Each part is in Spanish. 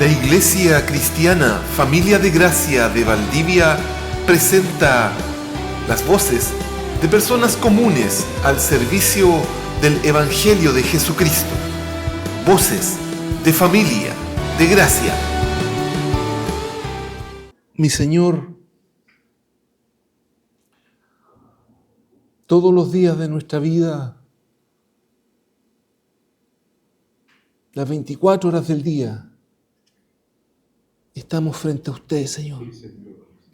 La Iglesia Cristiana Familia de Gracia de Valdivia presenta las voces de personas comunes al servicio del Evangelio de Jesucristo. Voces de familia de gracia. Mi Señor, todos los días de nuestra vida, las 24 horas del día, estamos frente a usted, Señor,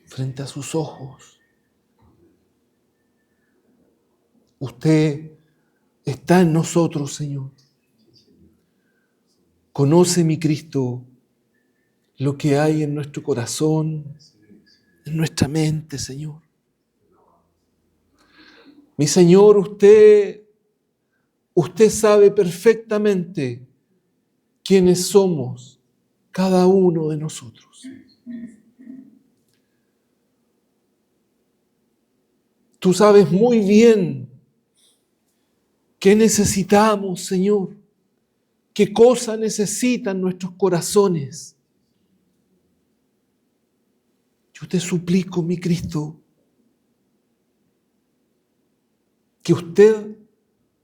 frente a sus ojos. Usted está en nosotros, Señor. Conoce, mi Cristo, lo que hay en nuestro corazón, en nuestra mente, Señor. Mi Señor, usted sabe perfectamente quiénes somos cada uno de nosotros. Tú sabes muy bien qué necesitamos, Señor, qué cosas necesitan nuestros corazones. Yo te suplico, mi Cristo, que usted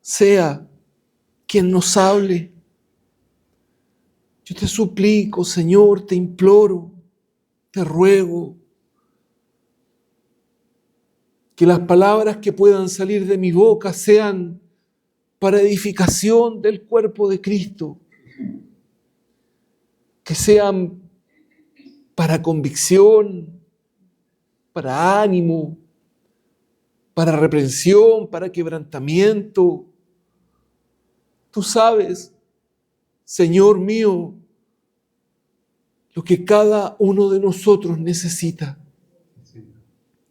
sea quien nos hable. Yo te suplico, Señor, te imploro, te ruego, que las palabras que puedan salir de mi boca sean para edificación del cuerpo de Cristo, que sean para convicción, para ánimo, para reprensión, para quebrantamiento. Tú sabes, Señor mío, lo que cada uno de nosotros necesita.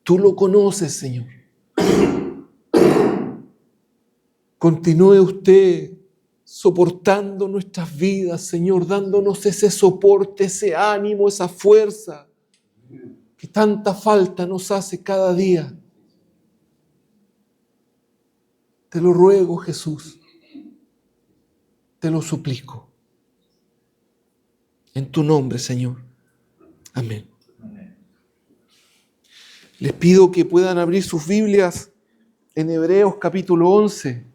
Tú lo conoces, Señor. Continúe usted soportando nuestras vidas, Señor, dándonos ese soporte, ese ánimo, esa fuerza que tanta falta nos hace cada día. Te lo ruego, Jesús. Te lo suplico. En tu nombre, Señor. Amén. Les pido que puedan abrir sus Biblias en Hebreos capítulo 11.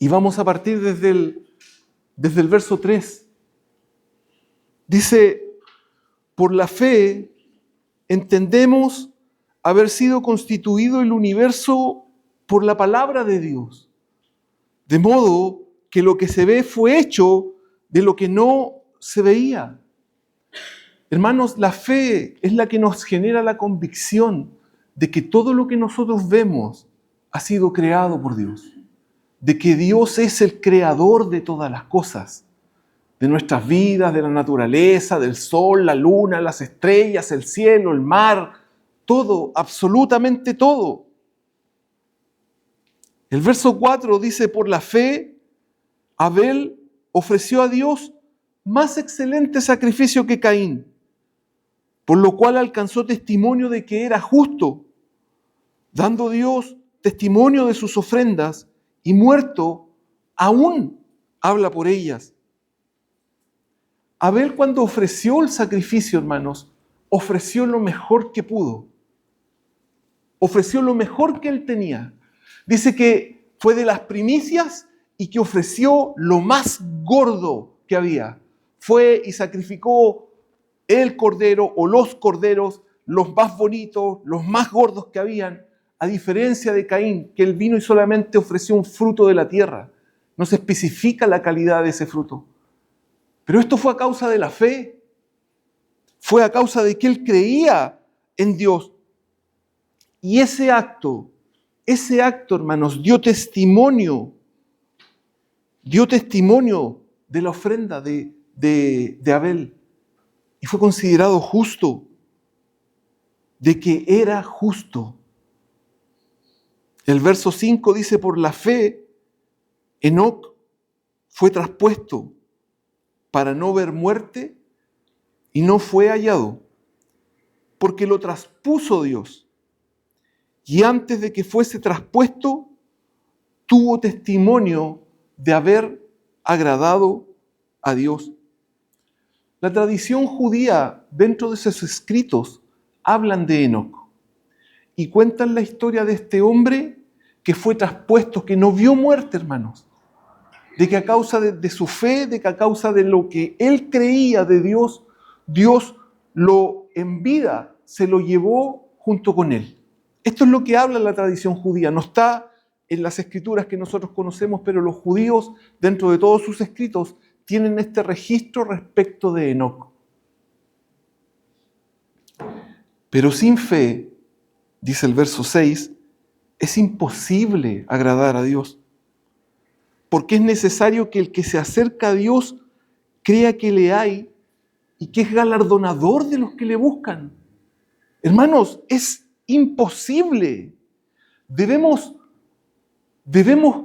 Y vamos a partir desde el verso 3. Dice: por la fe entendemos haber sido constituido el universo por la palabra de Dios, de modo que lo que se ve fue hecho de lo que no se veía. Hermanos, la fe es la que nos genera la convicción de que todo lo que nosotros vemos ha sido creado por Dios, de que Dios es el creador de todas las cosas, de nuestras vidas, de la naturaleza, del sol, la luna, las estrellas, el cielo, el mar, todo, absolutamente todo. El verso 4 dice: por la fe, Abel ofreció a Dios más excelente sacrificio que Caín, por lo cual alcanzó testimonio de que era justo, dando Dios testimonio de sus ofrendas, y muerto, aún habla por ellas. Abel, cuando ofreció el sacrificio, hermanos, ofreció lo mejor que pudo. Ofreció lo mejor que él tenía. Dice que fue de las primicias y que ofreció lo más gordo que había. Fue y sacrificó el cordero o los corderos, los más bonitos, los más gordos que habían, a diferencia de Caín, que él vino y solamente ofreció un fruto de la tierra. No se especifica la calidad de ese fruto. Pero esto fue a causa de la fe. Fue a causa de que él creía en Dios. Y ese acto, hermanos, dio testimonio de la ofrenda de Abel. Y fue considerado justo, de que era justo. El verso 5 dice: por la fe, Enoc fue traspuesto para no ver muerte y no fue hallado, porque lo traspuso Dios. Y antes de que fuese traspuesto, tuvo testimonio de haber agradado a Dios. La tradición judía, dentro de sus escritos, hablan de Enoc y cuentan la historia de este hombre que fue traspuesto, que no vio muerte, hermanos, de que a causa de su fe, de que a causa de lo que él creía de Dios, Dios lo en vida se lo llevó junto con él. Esto es lo que habla la tradición judía. No está en las escrituras que nosotros conocemos, pero los judíos, dentro de todos sus escritos, tienen este registro respecto de Enoc. Pero sin fe, dice el verso 6, es imposible agradar a Dios, porque es necesario que el que se acerca a Dios crea que le hay y que es galardonador de los que le buscan. Hermanos, es imposible. Debemos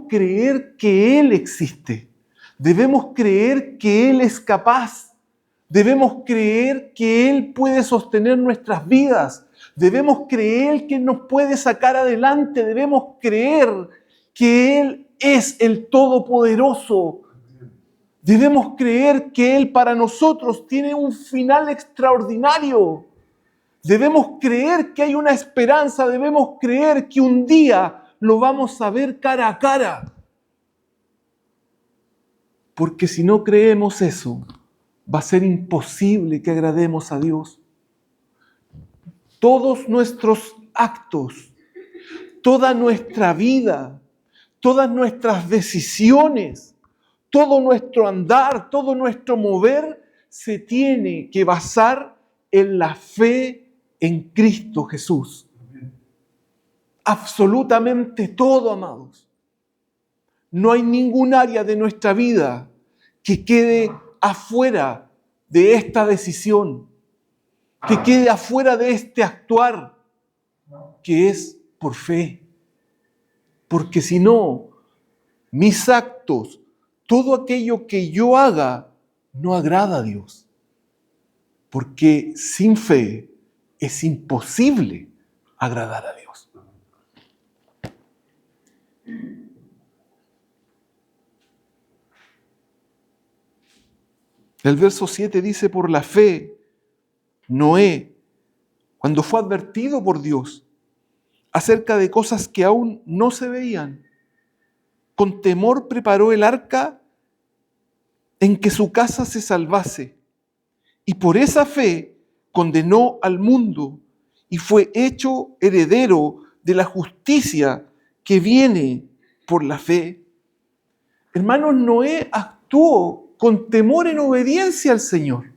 creer que Él existe. Debemos creer que Él es capaz. Debemos creer que Él puede sostener nuestras vidas. Debemos creer que Él nos puede sacar adelante. Debemos creer que Él es el Todopoderoso. Debemos creer que Él para nosotros tiene un final extraordinario. Debemos creer que hay una esperanza. Debemos creer que un día lo vamos a ver cara a cara. Porque si no creemos eso, va a ser imposible que agrademos a Dios. Todos nuestros actos, toda nuestra vida, todas nuestras decisiones, todo nuestro andar, todo nuestro mover se tiene que basar en la fe en Cristo Jesús. Absolutamente todo, amados. No hay ningún área de nuestra vida que quede afuera de esta decisión, que quede afuera de este actuar, que es por fe. Porque si no, mis actos, todo aquello que yo haga, no agrada a Dios. Porque sin fe es imposible agradar a Dios. El verso 7 dice, por la fe, Noé, cuando fue advertido por Dios acerca de cosas que aún no se veían, con temor preparó el arca en que su casa se salvase, y por esa fe condenó al mundo y fue hecho heredero de la justicia que viene por la fe. Hermanos, Noé actuó con temor en obediencia al Señor.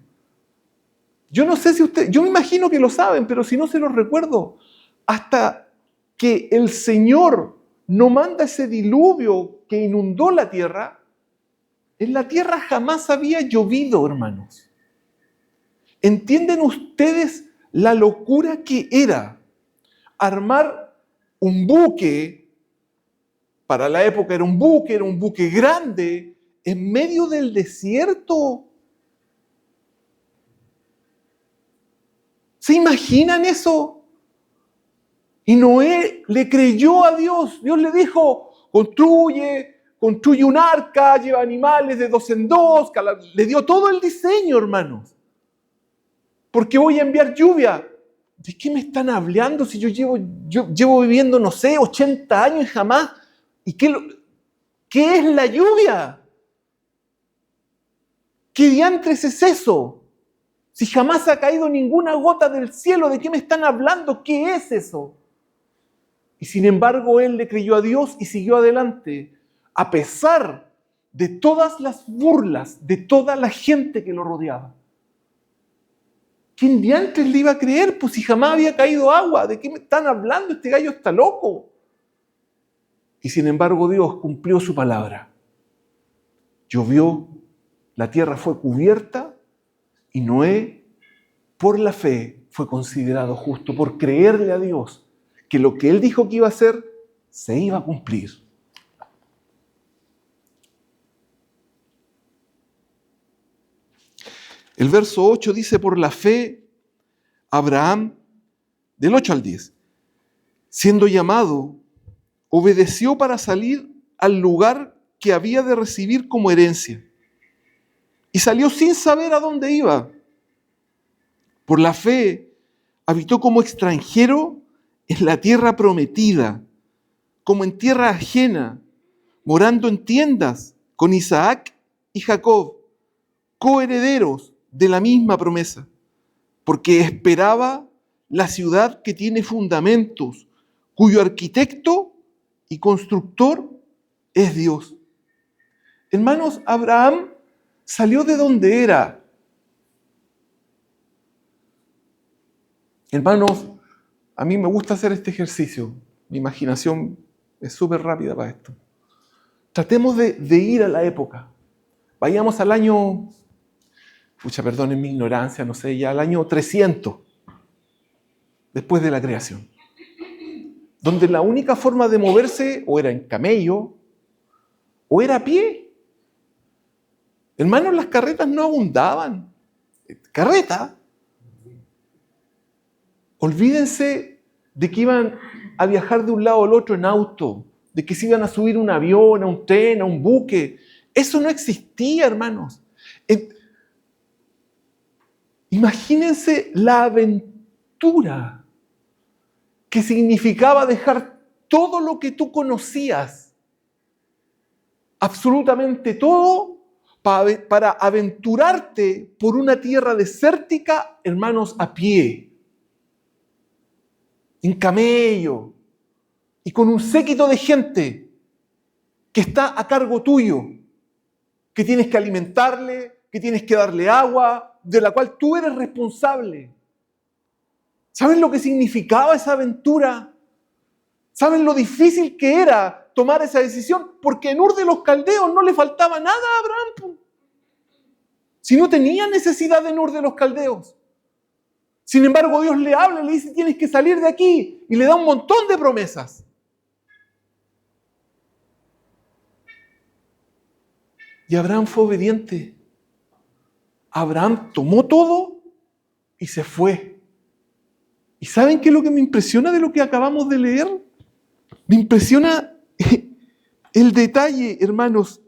Yo no sé si yo me imagino que lo saben, pero si no se los recuerdo, hasta que el Señor no manda ese diluvio que inundó la tierra, en la tierra jamás había llovido, hermanos. ¿Entienden ustedes la locura que era armar un buque? Para la época era un buque grande, en medio del desierto. ¿Se imaginan eso? Y Noé le creyó a Dios. Dios le dijo, construye un arca, lleva animales de 2 en 2. Le dio todo el diseño, hermanos. Porque voy a enviar lluvia. ¿De qué me están hablando si yo llevo viviendo, no sé, 80 años y jamás? ¿Y qué es la lluvia? ¿Qué diantres es eso? Si jamás ha caído ninguna gota del cielo, ¿de qué me están hablando? ¿Qué es eso? Y sin embargo, él le creyó a Dios y siguió adelante, a pesar de todas las burlas de toda la gente que lo rodeaba. ¿Quién diantres le iba a creer? Pues si jamás había caído agua, ¿de qué me están hablando? Este gallo está loco. Y sin embargo, Dios cumplió su palabra. Llovió, la tierra fue cubierta y Noé, por la fe, fue considerado justo, por creerle a Dios que lo que él dijo que iba a hacer, se iba a cumplir. El verso 8 dice, por la fe, Abraham, del 8 al 10, siendo llamado, obedeció para salir al lugar que había de recibir como herencia. Y salió sin saber a dónde iba. Por la fe, habitó como extranjero en la tierra prometida, como en tierra ajena, morando en tiendas con Isaac y Jacob, coherederos de la misma promesa, porque esperaba la ciudad que tiene fundamentos, cuyo arquitecto y constructor es Dios. Hermanos, Abraham salió de donde era. Hermanos, a mí me gusta hacer este ejercicio. Mi imaginación es súper rápida para esto. Tratemos de ir a la época. Vayamos al año, perdonen mi ignorancia, no sé, ya al año 300, después de la creación. Donde la única forma de moverse o era en camello o era a pie. Hermanos, las carretas no abundaban. Carreta. Olvídense de que iban a viajar de un lado al otro en auto, de que se iban a subir a un avión, a un tren, a un buque. Eso no existía, hermanos. Imagínense la aventura que significaba dejar todo lo que tú conocías, absolutamente todo, para aventurarte por una tierra desértica, hermanos, a pie, en camello, y con un séquito de gente que está a cargo tuyo, que tienes que alimentarle, que tienes que darle agua, de la cual tú eres responsable. ¿Saben lo que significaba esa aventura? ¿Saben lo difícil que era tomar esa decisión? Porque en Ur de los Caldeos no le faltaba nada a Abraham. Si no tenía necesidad de Ur de los Caldeos. Sin embargo, Dios le habla y le dice, tienes que salir de aquí. Y le da un montón de promesas. Y Abraham fue obediente. Abraham tomó todo y se fue. ¿Y saben qué es lo que me impresiona de lo que acabamos de leer? Me impresiona el detalle, hermanos.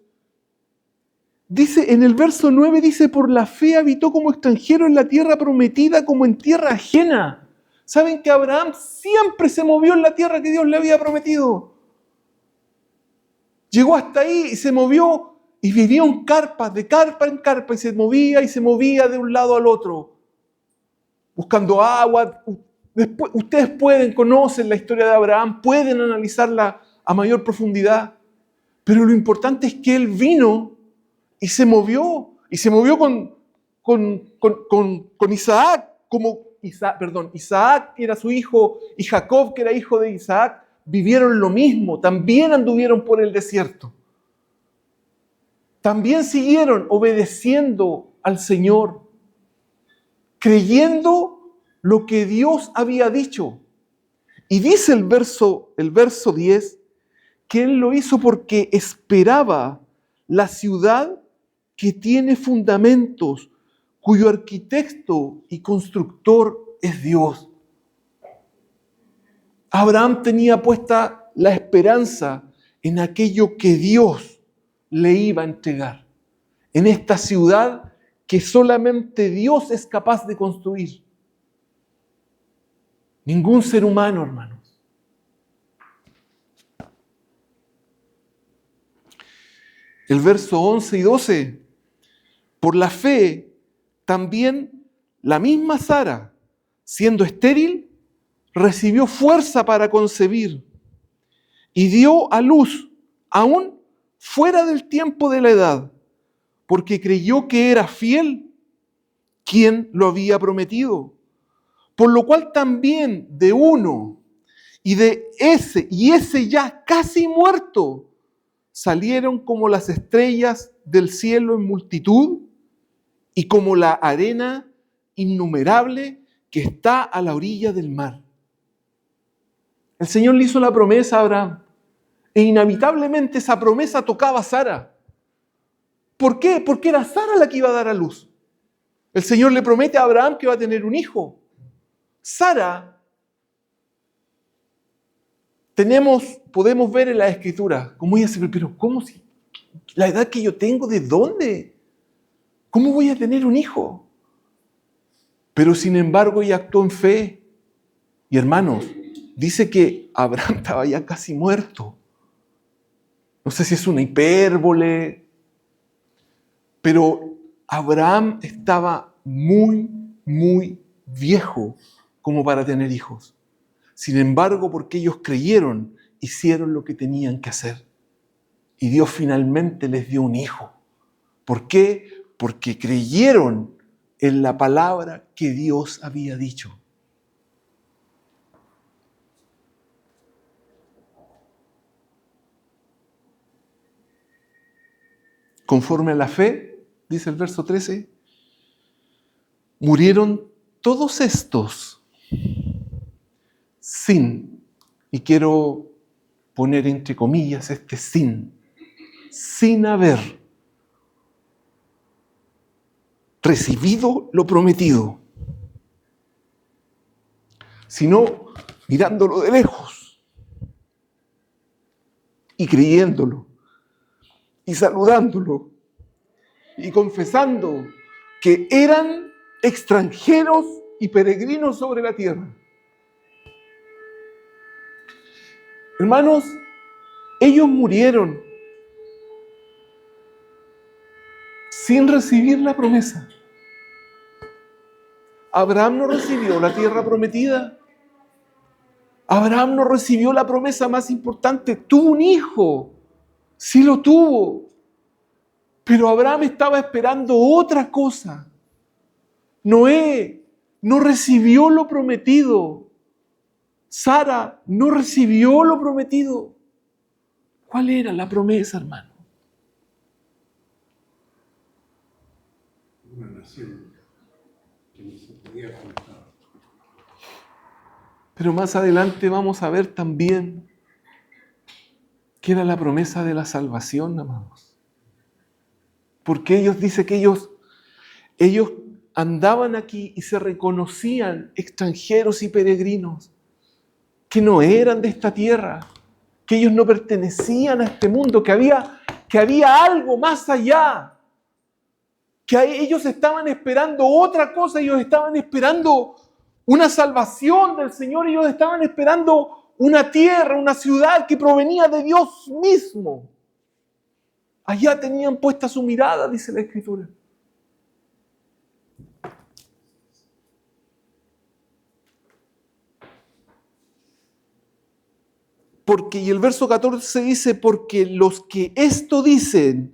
Dice, en el verso 9 dice, por la fe habitó como extranjero en la tierra prometida, como en tierra ajena. ¿Saben que Abraham siempre se movió en la tierra que Dios le había prometido? Llegó hasta ahí y se movió y vivió en carpas, de carpa en carpa, y se movía de un lado al otro, buscando agua. Después, ustedes conocen la historia de Abraham, pueden analizarla a mayor profundidad, pero lo importante es que él vino y se movió con Isaac, Isaac que era su hijo y Jacob que era hijo de Isaac, vivieron lo mismo, también anduvieron por el desierto. También siguieron obedeciendo al Señor, creyendo lo que Dios había dicho. Y dice el verso 10, que Él lo hizo porque esperaba la ciudad que tiene fundamentos, cuyo arquitecto y constructor es Dios. Abraham tenía puesta la esperanza en aquello que Dios le iba a entregar, en esta ciudad que solamente Dios es capaz de construir. Ningún ser humano, hermanos. El verso 11 y 12. Por la fe, también la misma Sara, siendo estéril, recibió fuerza para concebir y dio a luz aún fuera del tiempo de la edad, porque creyó que era fiel quien lo había prometido. Por lo cual también de uno y ese ya casi muerto, salieron como las estrellas del cielo en multitud y como la arena innumerable que está a la orilla del mar. El Señor le hizo la promesa a Abraham e inevitablemente esa promesa tocaba a Sara. ¿Por qué? Porque era Sara la que iba a dar a luz. El Señor le promete a Abraham que va a tener un hijo. Sara, podemos ver en la Escritura, como ella se pero ¿cómo si la edad que yo tengo, de dónde? ¿Cómo voy a tener un hijo? Pero sin embargo ella actuó en fe. Y hermanos, dice que Abraham estaba ya casi muerto. No sé si es una hipérbole, pero Abraham estaba muy, muy viejo como para tener hijos. Sin embargo, porque ellos creyeron, hicieron lo que tenían que hacer. Y Dios finalmente les dio un hijo. ¿Por qué? Porque creyeron en la palabra que Dios había dicho. Conforme a la fe, dice el verso 13, murieron todos estos sin, y quiero poner entre comillas sin haber recibido lo prometido, sino mirándolo de lejos y creyéndolo y saludándolo y confesando que eran extranjeros y peregrinos sobre la tierra. Hermanos, ellos murieron sin recibir la promesa. Abraham no recibió la tierra prometida. Abraham no recibió la promesa más importante. Tuvo un hijo, sí lo tuvo, pero Abraham estaba esperando otra cosa. Noé no recibió lo prometido. Sara no recibió lo prometido. ¿Cuál era la promesa, hermano? Una nación que no se podía contar. Pero más adelante vamos a ver también que era la promesa de la salvación, amados. Porque ellos dicen que ellos andaban aquí y se reconocían extranjeros y peregrinos, que no eran de esta tierra, que ellos no pertenecían a este mundo, que había algo más allá, que ellos estaban esperando otra cosa, ellos estaban esperando una salvación del Señor, ellos estaban esperando una tierra, una ciudad que provenía de Dios mismo. Allá tenían puesta su mirada, dice la Escritura. Y el verso 14 dice, porque los que esto dicen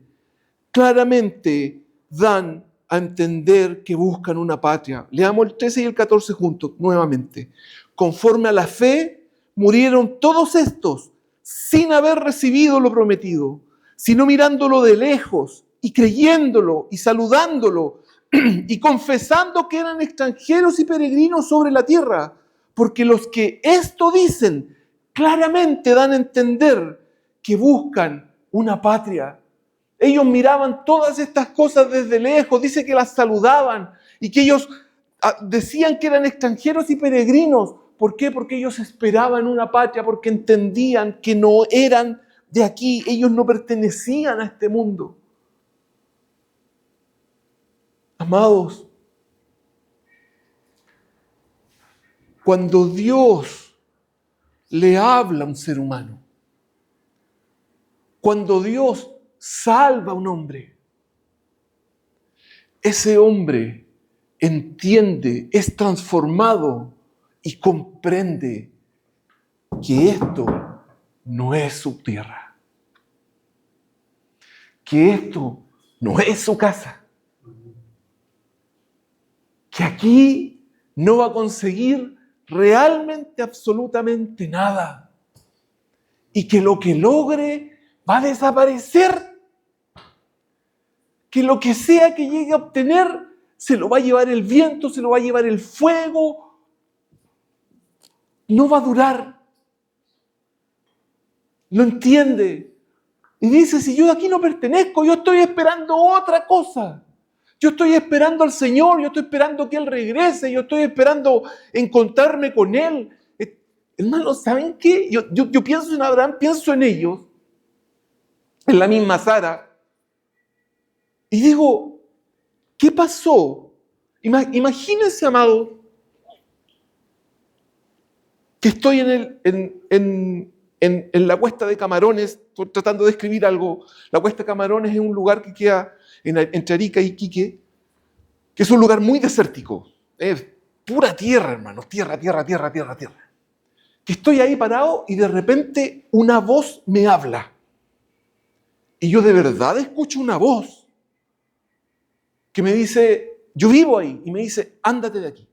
claramente dan a entender que buscan una patria. Leamos el 13 y el 14 juntos, nuevamente. Conforme a la fe, murieron todos estos sin haber recibido lo prometido, sino mirándolo de lejos y creyéndolo y saludándolo y confesando que eran extranjeros y peregrinos sobre la tierra. Porque los que esto dicen claramente dan a entender que buscan una patria. Ellos miraban todas estas cosas desde lejos, dice que las saludaban y que ellos decían que eran extranjeros y peregrinos. ¿Por qué? Porque ellos esperaban una patria, porque entendían que no eran de aquí, ellos no pertenecían a este mundo. Amados, cuando Dios le habla a un ser humano, cuando Dios salva a un hombre, ese hombre entiende, es transformado y comprende que esto no es su tierra, que esto no es su casa, que aquí no va a conseguir realmente absolutamente nada y que lo que logre va a desaparecer, que lo que sea que llegue a obtener se lo va a llevar el viento, se lo va a llevar el fuego, no va a durar. Lo entiende y dice, si yo aquí no pertenezco, yo estoy esperando otra cosa. Yo estoy esperando al Señor, yo estoy esperando que Él regrese, yo estoy esperando encontrarme con Él. Hermanos, ¿saben qué? Yo pienso en Abraham, pienso en ellos, en la misma Sara, y digo, ¿qué pasó? Imagínense, amados, que estoy en la Cuesta de Camarones, estoy tratando de escribir algo. La Cuesta de Camarones es un lugar que queda entre Arica y Iquique, que es un lugar muy desértico. Es pura tierra, hermanos, tierra. Que estoy ahí parado y de repente una voz me habla. Y yo de verdad escucho una voz que me dice, yo vivo ahí, y me dice, ándate de aquí.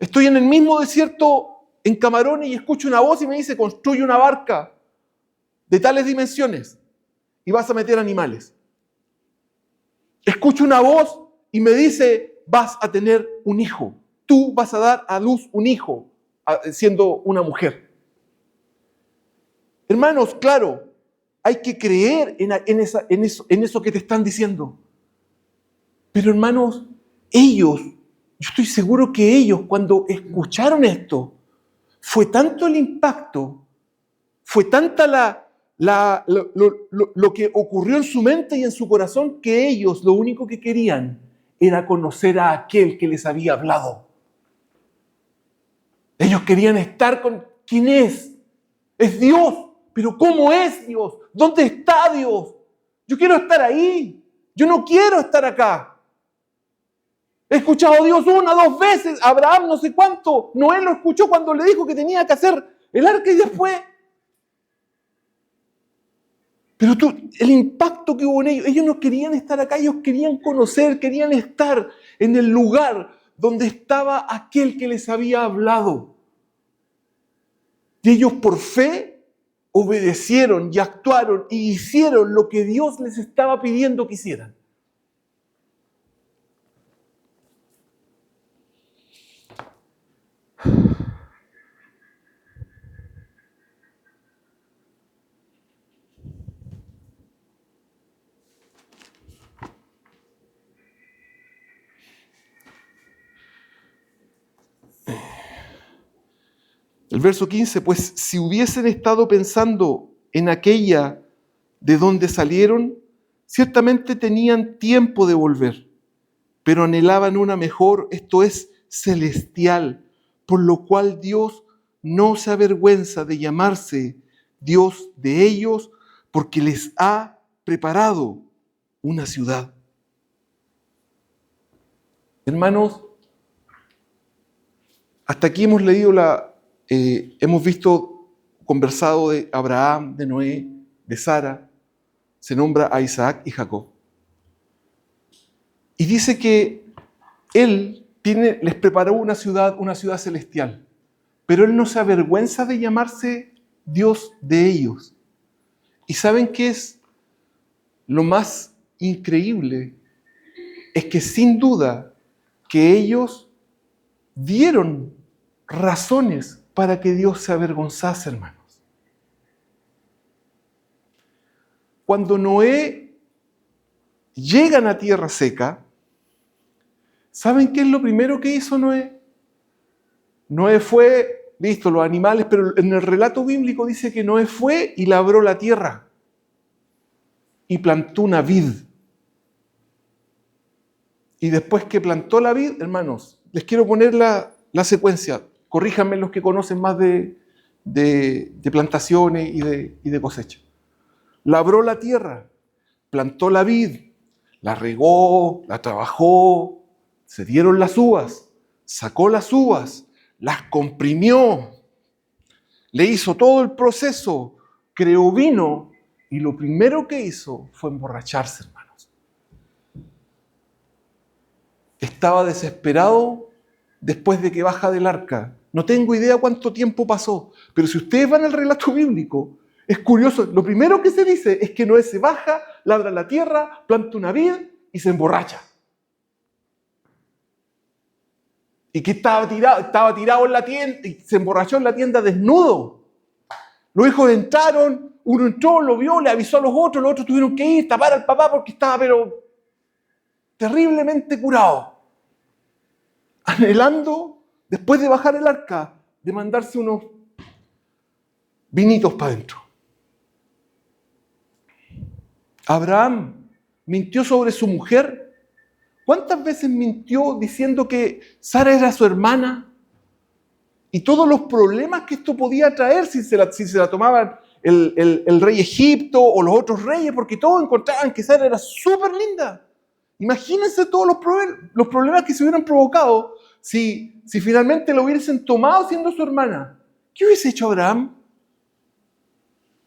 Estoy en el mismo desierto en Camarones y escucho una voz y me dice, construye una barca de tales dimensiones y vas a meter animales. Escucho una voz y me dice, vas a tener un hijo. Tú vas a dar a luz un hijo siendo una mujer. Hermanos, claro, hay que creer en eso que te están diciendo. Pero hermanos, yo estoy seguro que ellos cuando escucharon esto, fue tanto el impacto, fue tanta lo que ocurrió en su mente y en su corazón, que ellos lo único que querían era conocer a aquel que les había hablado. Ellos querían estar con ¿quién es? Es Dios. Pero ¿cómo es Dios? ¿Dónde está Dios? Yo quiero estar ahí. Yo no quiero estar acá. He escuchado a Dios 1, 2 veces. Abraham no sé cuánto. Noé lo escuchó cuando le dijo que tenía que hacer el arca y después. Pero el impacto que hubo en ellos no querían estar acá, ellos querían conocer, querían estar en el lugar donde estaba aquel que les había hablado. Y ellos por fe obedecieron y actuaron y hicieron lo que Dios les estaba pidiendo que hicieran. El verso 15, pues si hubiesen estado pensando en aquella de donde salieron, ciertamente tenían tiempo de volver, pero anhelaban una mejor, esto es, celestial, por lo cual Dios no se avergüenza de llamarse Dios de ellos, porque les ha preparado una ciudad. Hermanos, hasta aquí hemos leído hemos visto, conversado de Abraham, de Noé, de Sara, se nombra a Isaac y Jacob. Y dice que Él les preparó una ciudad celestial, pero Él no se avergüenza de llamarse Dios de ellos. ¿Y saben qué es lo más increíble? Es que sin duda que ellos dieron razones para que Dios se avergonzase, hermanos. Cuando Noé llegan a tierra seca, ¿saben qué es lo primero que hizo Noé? Noé fue, listo, los animales, pero en el relato bíblico dice que Noé fue y labró la tierra y plantó una vid. Y después que plantó la vid, hermanos, les quiero poner la secuencia. Corríjanme los que conocen más de plantaciones y de cosecha. Labró la tierra, plantó la vid, la regó, la trabajó, se dieron las uvas, sacó las uvas, las comprimió, le hizo todo el proceso, creó vino y lo primero que hizo fue emborracharse, hermanos. Estaba desesperado después de que baja del arca. No tengo idea cuánto tiempo pasó, pero si ustedes van al relato bíblico, es curioso. Lo primero que se dice es que Noé se baja, labra la tierra, planta una vid y se emborracha. Y que estaba tirado en la tienda y se emborrachó en la tienda desnudo. Los hijos entraron, uno entró, lo vio, le avisó a los otros tuvieron que ir, tapar al papá porque estaba, pero terriblemente curado, anhelando, después de bajar el arca, de mandarse unos vinitos para adentro. Abraham mintió sobre su mujer. ¿Cuántas veces mintió diciendo que Sara era su hermana? Y todos los problemas que esto podía traer si se la tomaban el rey Egipto o los otros reyes, porque todos encontraban que Sara era súper linda. Imagínense todos los problemas que se hubieran provocado si finalmente lo hubiesen tomado siendo su hermana. ¿Qué hubiese hecho Abraham?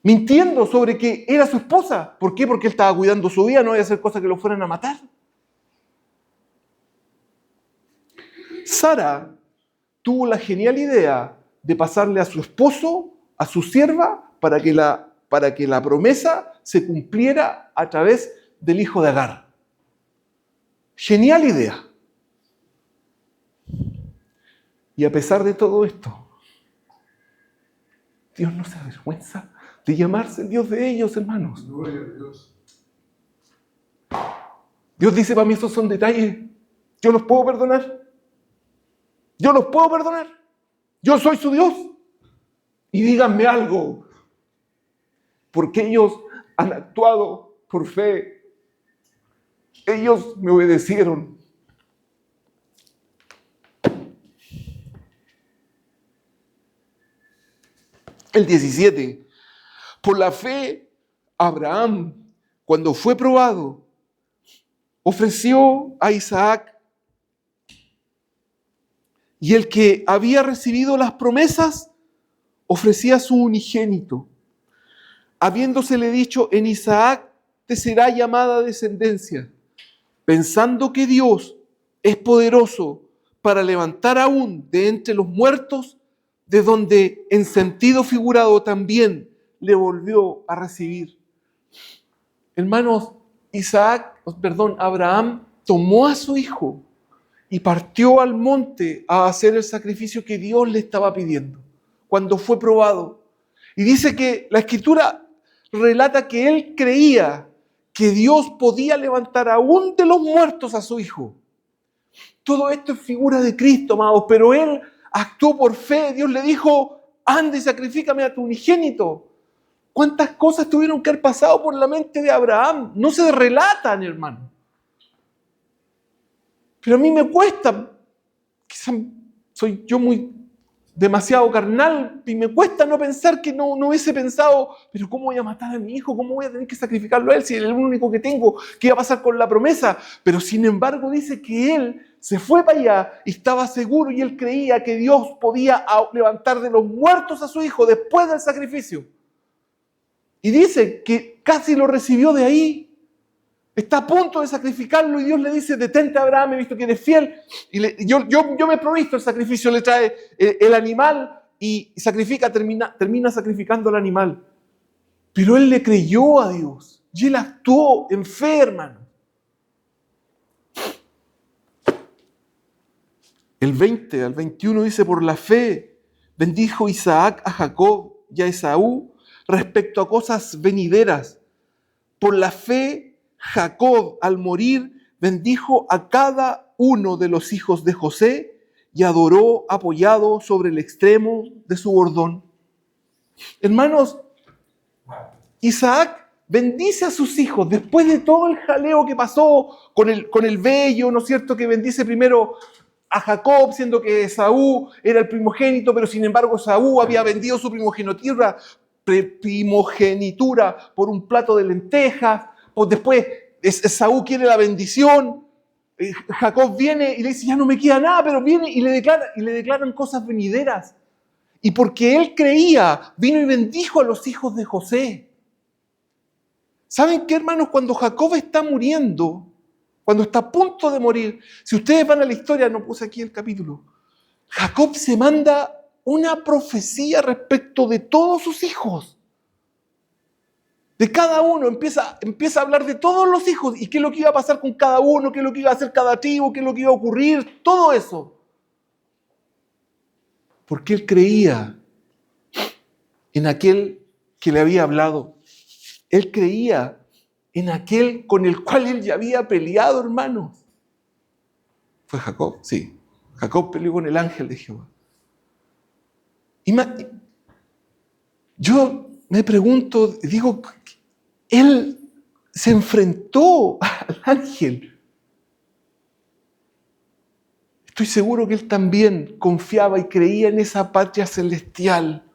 Mintiendo sobre que era su esposa. ¿Por qué? Porque él estaba cuidando su vida, no iba a hacer cosas que lo fueran a matar. Sara tuvo la genial idea de pasarle a su esposo, a su sierva, para que la promesa se cumpliera a través del hijo de Agar. Genial idea. Y a pesar de todo esto, Dios no se avergüenza de llamarse el Dios de ellos, hermanos. Gloria a Dios. Dios dice, para mí esos son detalles. Yo los puedo perdonar. Yo los puedo perdonar. Yo soy su Dios. Y díganme algo. Porque ellos han actuado por fe. Ellos me obedecieron. El 17. Por la fe, Abraham, cuando fue probado, ofreció a Isaac. Y el que había recibido las promesas, ofrecía a su unigénito, habiéndosele dicho, en Isaac te será llamada descendencia, pensando que Dios es poderoso para levantar aún de entre los muertos, de donde en sentido figurado también le volvió a recibir. Hermanos, Abraham tomó a su hijo y partió al monte a hacer el sacrificio que Dios le estaba pidiendo cuando fue probado. Y dice que la Escritura relata que él creía que Dios podía levantar aún de los muertos a su hijo. Todo esto es figura de Cristo, amados, pero él actuó por fe. Dios le dijo, anda y sacrifícame a tu unigénito. ¿Cuántas cosas tuvieron que haber pasado por la mente de Abraham? No se relatan, hermano. Pero a mí me cuesta, quizás soy yo demasiado carnal y me cuesta no pensar que no hubiese pensado, pero ¿cómo voy a matar a mi hijo? ¿Cómo voy a tener que sacrificarlo a él si él es el único que tengo? ¿Qué iba a pasar con la promesa? Pero sin embargo dice que él se fue para allá y estaba seguro y él creía que Dios podía levantar de los muertos a su hijo después del sacrificio. Y dice que casi lo recibió de ahí. Está a punto de sacrificarlo y Dios le dice, detente Abraham, he visto que eres fiel. Y yo me he provisto el sacrificio, le trae el animal y termina sacrificando al animal. Pero él le creyó a Dios y él actuó en fe, hermano. El 20 al 21 dice, por la fe bendijo Isaac a Jacob y a Esaú respecto a cosas venideras. Por la fe Jacob, al morir, bendijo a cada uno de los hijos de José y adoró apoyado sobre el extremo de su bordón. Hermanos, Isaac bendice a sus hijos después de todo el jaleo que pasó con el vello, ¿no es cierto? Que bendice primero a Jacob, siendo que Esaú era el primogénito, pero sin embargo Esaú había vendido su primogenitura por un plato de lentejas. Pues después Esaú quiere la bendición, Jacob viene y le dice, ya no me queda nada, pero viene y le declaran cosas venideras. Y porque él creía, vino y bendijo a los hijos de José. ¿Saben qué, hermanos? Cuando Jacob está muriendo, cuando está a punto de morir, si ustedes van a la historia, no puse aquí el capítulo, Jacob se manda una profecía respecto de todos sus hijos. De cada uno, empieza a hablar de todos los hijos y qué es lo que iba a pasar con cada uno, qué es lo que iba a hacer cada tribu, qué es lo que iba a ocurrir, todo eso. Porque él creía en aquel que le había hablado. Él creía en aquel con el cual él ya había peleado, hermanos. ¿Fue Jacob? Sí. Jacob peleó con el ángel de Jehová. Yo me pregunto, digo, él se enfrentó al ángel. Estoy seguro que él también confiaba y creía en esa patria celestial,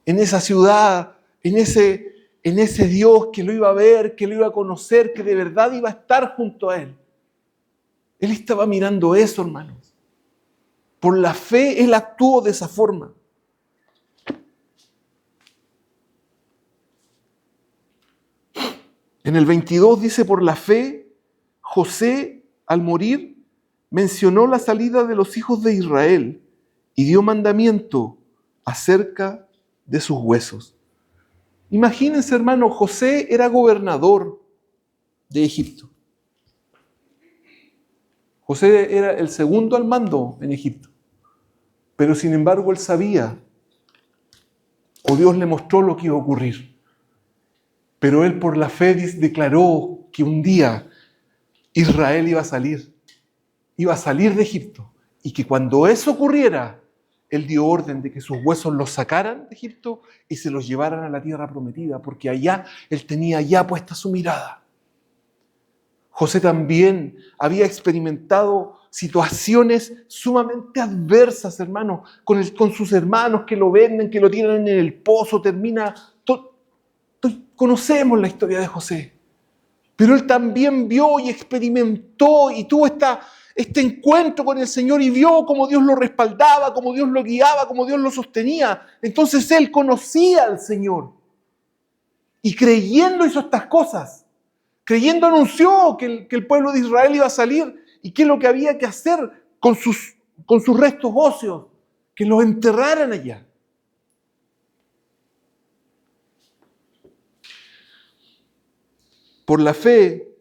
en esa ciudad, en ese Dios que lo iba a ver, que lo iba a conocer, que de verdad iba a estar junto a él. Él estaba mirando eso, hermanos. Por la fe, él actuó de esa forma. En el 22 dice, por la fe, José, al morir, mencionó la salida de los hijos de Israel y dio mandamiento acerca de sus huesos. Imagínense, hermano, José era gobernador de Egipto. José era el segundo al mando en Egipto. Pero sin embargo él sabía, o Dios le mostró lo que iba a ocurrir. Pero él por la fe declaró que un día Israel iba a salir de Egipto. Y que cuando eso ocurriera, él dio orden de que sus huesos los sacaran de Egipto y se los llevaran a la tierra prometida, porque allá él tenía ya puesta su mirada. José también había experimentado situaciones sumamente adversas, hermano, con sus hermanos que lo venden, que lo tiran en el pozo, conocemos la historia de José. Pero él también vio y experimentó y tuvo este encuentro con el Señor y vio cómo Dios lo respaldaba, cómo Dios lo guiaba, cómo Dios lo sostenía. Entonces él conocía al Señor. Y creyendo hizo estas cosas. Creyendo anunció que el pueblo de Israel iba a salir y qué es lo que había que hacer con sus restos óseos, que los enterraran allá. Por la fe,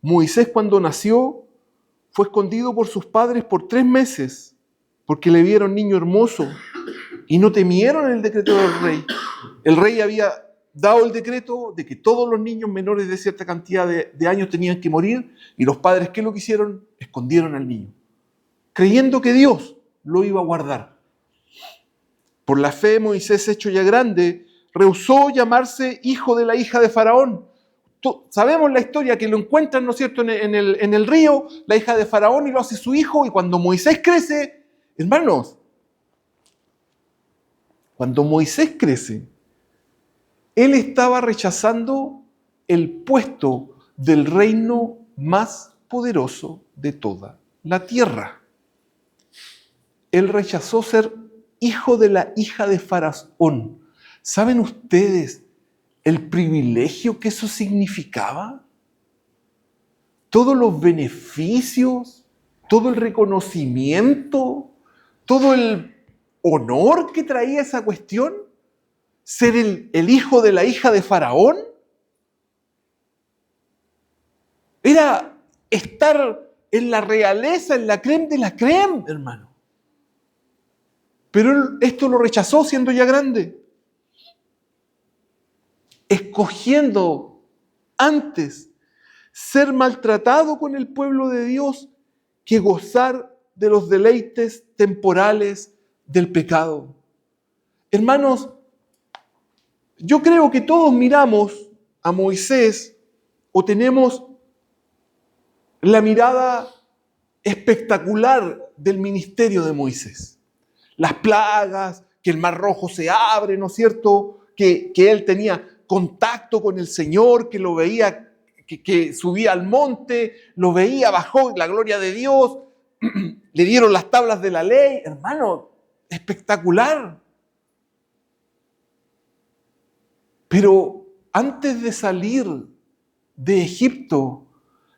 Moisés cuando nació fue escondido por sus padres por 3 meses porque le vieron niño hermoso y no temieron el decreto del rey. El rey había dado el decreto de que todos los niños menores de cierta cantidad de años tenían que morir y los padres, ¿qué lo que hicieron? Escondieron al niño, creyendo que Dios lo iba a guardar. Por la fe, Moisés, hecho ya grande, rehusó llamarse hijo de la hija de Faraón. Sabemos la historia que lo encuentran, ¿no es cierto?, en el río, la hija de Faraón, y lo hace su hijo, y cuando Moisés crece, hermanos, cuando Moisés crece, él estaba rechazando el puesto del reino más poderoso de toda la tierra. Él rechazó ser hijo de la hija de Faraón. ¿Saben ustedes el privilegio que eso significaba? Todos los beneficios, todo el reconocimiento, todo el honor que traía esa cuestión. Ser el hijo de la hija de Faraón era estar en la realeza, en la crème de la crème, hermano. Pero él esto lo rechazó siendo ya grande, escogiendo antes ser maltratado con el pueblo de Dios que gozar de los deleites temporales del pecado. Hermanos, yo creo que todos miramos a Moisés o tenemos la mirada espectacular del ministerio de Moisés. Las plagas, que el Mar Rojo se abre, ¿no es cierto? Que él tenía contacto con el Señor, que lo veía, que subía al monte, lo veía, bajó la gloria de Dios, le dieron las tablas de la ley. Hermano, espectacular. Pero antes de salir de Egipto,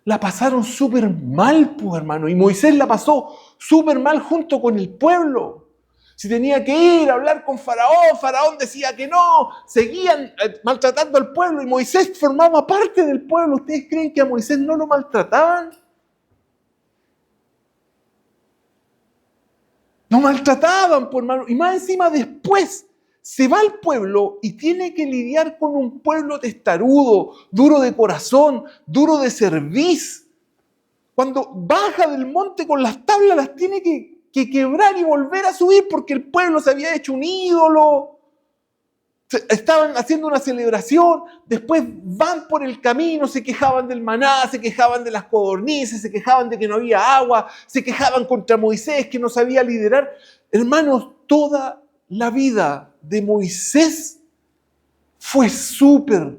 la pasaron súper mal, pues, hermano. Y Moisés la pasó súper mal junto con el pueblo. Si tenía que ir a hablar con Faraón, Faraón decía que no. Seguían maltratando al pueblo y Moisés formaba parte del pueblo. ¿Ustedes creen que a Moisés no lo maltrataban? Lo maltrataban, pues, hermano. Y más encima después se va al pueblo y tiene que lidiar con un pueblo testarudo, duro de corazón, duro de cerviz. cuando baja del monte con las tablas, las tiene que quebrar y volver a subir porque el pueblo se había hecho un ídolo. Estaban haciendo una celebración, después van por el camino, se quejaban del maná, se quejaban de las codornices, se quejaban de que no había agua, se quejaban contra Moisés que no sabía liderar. Hermanos, toda la vida de Moisés fue súper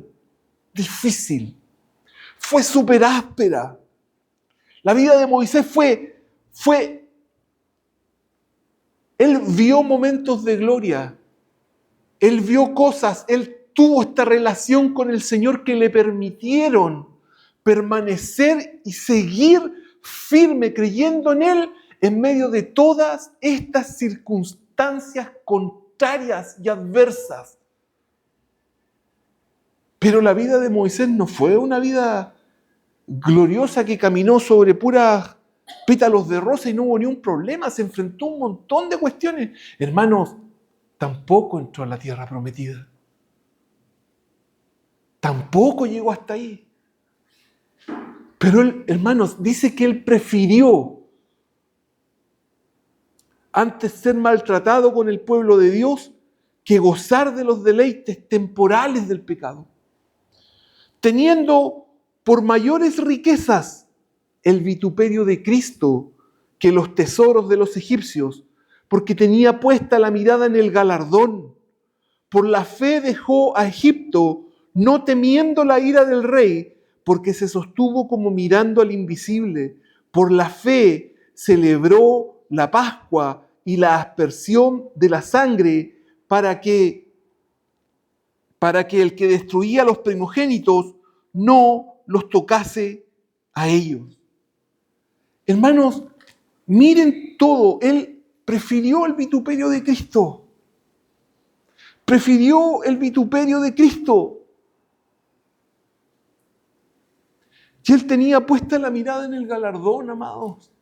difícil, fue súper áspera. La vida de Moisés él vio momentos de gloria. Él vio cosas, él tuvo esta relación con el Señor que le permitieron permanecer y seguir firme creyendo en Él en medio de todas estas circunstancias contrarias y adversas. Pero la vida de Moisés no fue una vida gloriosa que caminó sobre puras pétalos de rosa y no hubo ni un problema, se enfrentó a un montón de cuestiones. Hermanos, tampoco entró a la tierra prometida. Tampoco llegó hasta ahí. Pero él, hermanos, dice que él prefirió antes ser maltratado con el pueblo de Dios que gozar de los deleites temporales del pecado. Teniendo por mayores riquezas el vituperio de Cristo que los tesoros de los egipcios, porque tenía puesta la mirada en el galardón. Por la fe dejó a Egipto, no temiendo la ira del rey, porque se sostuvo como mirando al invisible. Por la fe celebró la Pascua y la aspersión de la sangre para que el que destruía a los primogénitos no los tocase a ellos. Hermanos, miren todo. Él prefirió el vituperio de Cristo. Prefirió el vituperio de Cristo. Y él tenía puesta la mirada en el galardón, amados.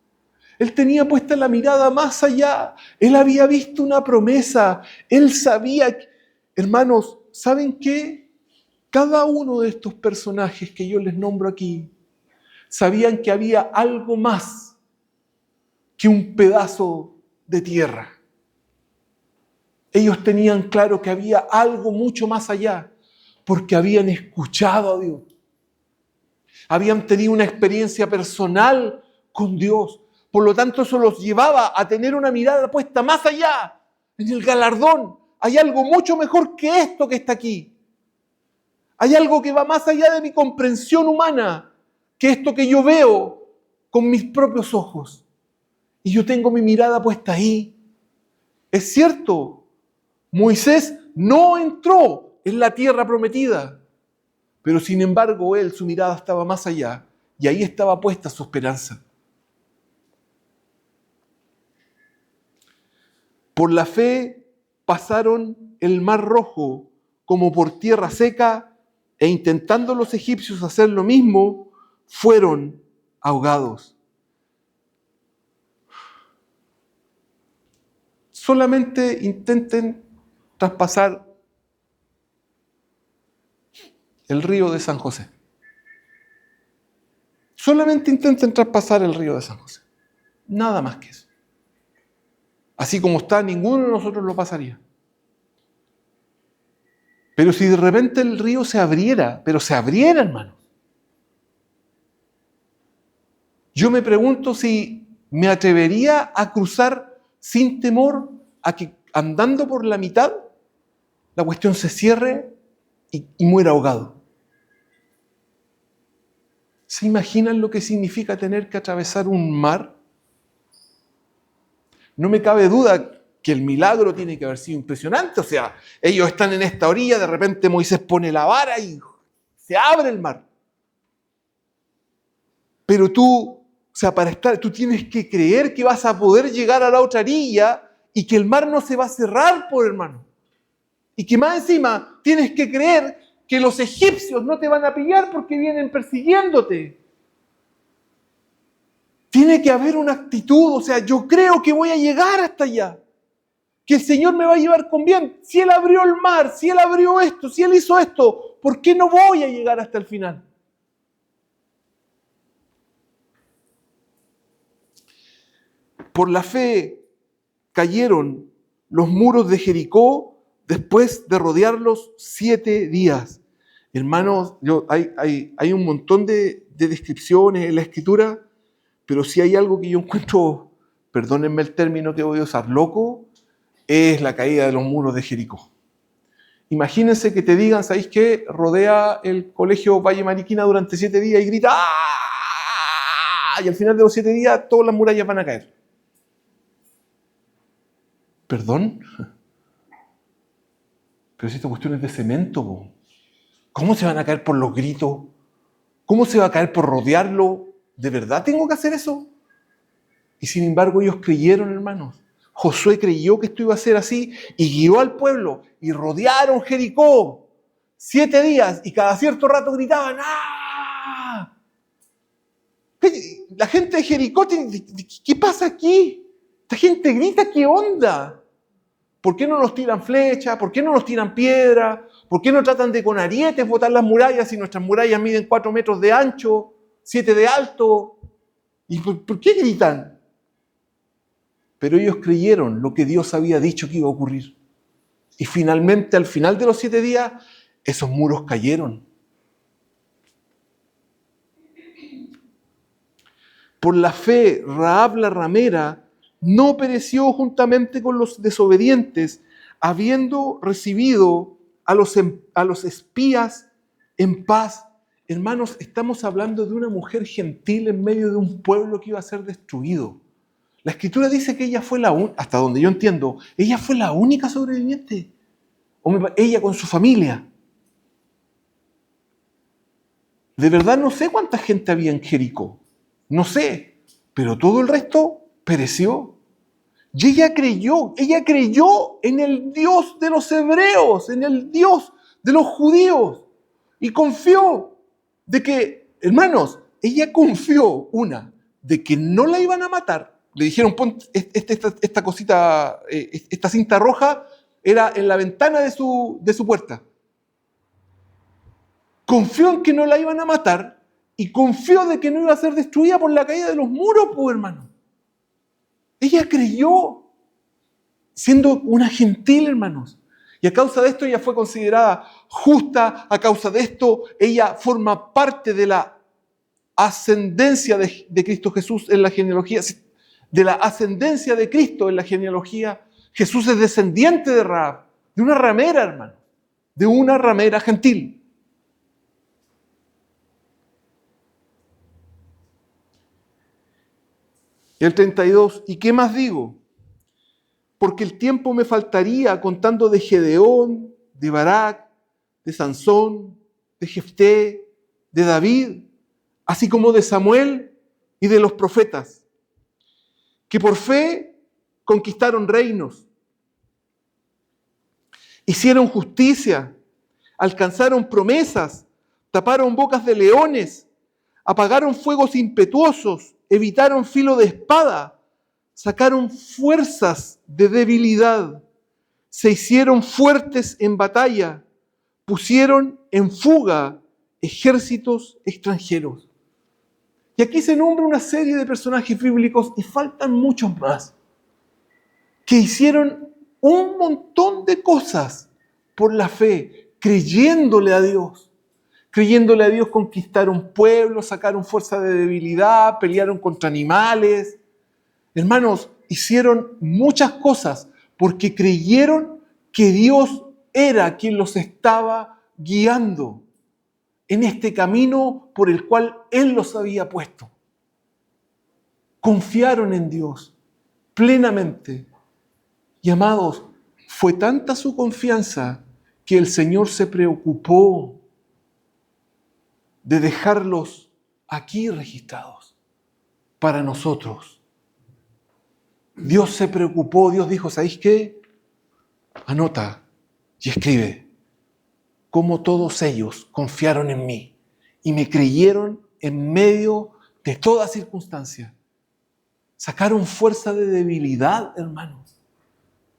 Él tenía puesta la mirada más allá. Él había visto una promesa. Él sabía, hermanos, ¿saben qué? Cada uno de estos personajes que yo les nombro aquí, sabían que había algo más que un pedazo de tierra. Ellos tenían claro que había algo mucho más allá, porque habían escuchado a Dios. Habían tenido una experiencia personal con Dios. Por lo tanto, eso los llevaba a tener una mirada puesta más allá, en el galardón. Hay algo mucho mejor que esto que está aquí. Hay algo que va más allá de mi comprensión humana, que esto que yo veo con mis propios ojos. Y yo tengo mi mirada puesta ahí. Es cierto, Moisés no entró en la tierra prometida, pero sin embargo su mirada estaba más allá y ahí estaba puesta su esperanza. Por la fe pasaron el Mar Rojo como por tierra seca e intentando los egipcios hacer lo mismo, fueron ahogados. Solamente intenten traspasar el río de San José. Solamente intenten traspasar el río de San José. Nada más que eso. Así como está, ninguno de nosotros lo pasaría. Pero si de repente el río se abriera, hermano. Yo me pregunto si me atrevería a cruzar sin temor a que andando por la mitad la cuestión se cierre y muera ahogado. ¿Se imaginan lo que significa tener que atravesar un mar? No me cabe duda que el milagro tiene que haber sido impresionante. O sea, ellos están en esta orilla, de repente Moisés pone la vara y se abre el mar. Pero tú tienes que creer que vas a poder llegar a la otra orilla y que el mar no se va a cerrar, por hermano. Y que más encima tienes que creer que los egipcios no te van a pillar porque vienen persiguiéndote. Tiene que haber una actitud, o sea, yo creo que voy a llegar hasta allá. Que el Señor me va a llevar con bien. Si Él abrió el mar, si Él abrió esto, si Él hizo esto, ¿por qué no voy a llegar hasta el final? Por la fe cayeron los muros de Jericó después de rodearlos 7 días. Hermanos, hay un montón de descripciones en la Escritura, pero si hay algo que yo encuentro, perdónenme el término que voy a usar, loco, es la caída de los muros de Jericó. Imagínense que te digan, ¿sabéis qué? Rodea el colegio Valle Mariquina durante 7 días y grita ¡ah! Y al final de los 7 días todas las murallas van a caer. ¿Perdón? Pero si esta cuestión es de cemento, po. ¿Cómo se van a caer por los gritos? ¿Cómo se va a caer por rodearlo? ¿De verdad tengo que hacer eso? Y sin embargo ellos creyeron, hermanos. Josué creyó que esto iba a ser así y guió al pueblo y rodearon Jericó 7 días y cada cierto rato gritaban ¡ah! La gente de Jericó, ¿qué pasa aquí? Esta gente grita, ¿qué onda? ¿Por qué no nos tiran flechas? ¿Por qué no nos tiran piedra? ¿Por qué no tratan de con arietes botar las murallas si nuestras murallas miden 4 metros de ancho, 7 de alto? ¿Y por qué gritan? Pero ellos creyeron lo que Dios había dicho que iba a ocurrir. Y finalmente, al final de los 7 días, esos muros cayeron. Por la fe, Rahab la ramera no pereció juntamente con los desobedientes, habiendo recibido a los espías en paz. Hermanos, estamos hablando de una mujer gentil en medio de un pueblo que iba a ser destruido. La Escritura dice que ella fue hasta donde yo entiendo, ella fue la única sobreviviente. Ella con su familia. De verdad no sé cuánta gente había en Jericó. No sé, pero todo el resto pereció. Y ella creyó en el Dios de los hebreos, en el Dios de los judíos. Y confió de que, hermanos, ella confió, de que no la iban a matar. Le dijeron, pon esta cosita, esta cinta roja, era en la ventana de su puerta. Confió en que no la iban a matar y confió de que no iba a ser destruida por la caída de los muros, pues, hermano. Ella creyó, siendo una gentil, hermanos. Y a causa de esto ella fue considerada justa, a causa de esto ella forma parte de la ascendencia de Cristo Jesús en la genealogía, de la ascendencia de Cristo en la genealogía. Jesús es descendiente de Rahab, de una ramera, hermano, de una ramera gentil. El 32, ¿y qué más digo? Porque el tiempo me faltaría contando de Gedeón, de Barak, de Sansón, de Jefté, de David, así como de Samuel y de los profetas, que por fe conquistaron reinos, hicieron justicia, alcanzaron promesas, taparon bocas de leones, apagaron fuegos impetuosos, evitaron filo de espada, sacaron fuerzas de debilidad, se hicieron fuertes en batalla, pusieron en fuga ejércitos extranjeros. Y aquí se nombra una serie de personajes bíblicos y faltan muchos más, que hicieron un montón de cosas por la fe, creyéndole a Dios. Creyéndole a Dios conquistaron pueblos, sacaron fuerza de debilidad, pelearon contra animales. Hermanos, hicieron muchas cosas porque creyeron que Dios era quien los estaba guiando en este camino por el cual Él los había puesto. Confiaron en Dios plenamente. Y amados, fue tanta su confianza que el Señor se preocupó de dejarlos aquí registrados para nosotros. Dios se preocupó, Dios dijo, ¿sabéis qué? Anota y escribe cómo todos ellos confiaron en mí y me creyeron en medio de toda circunstancia. Sacaron fuerza de debilidad, hermanos.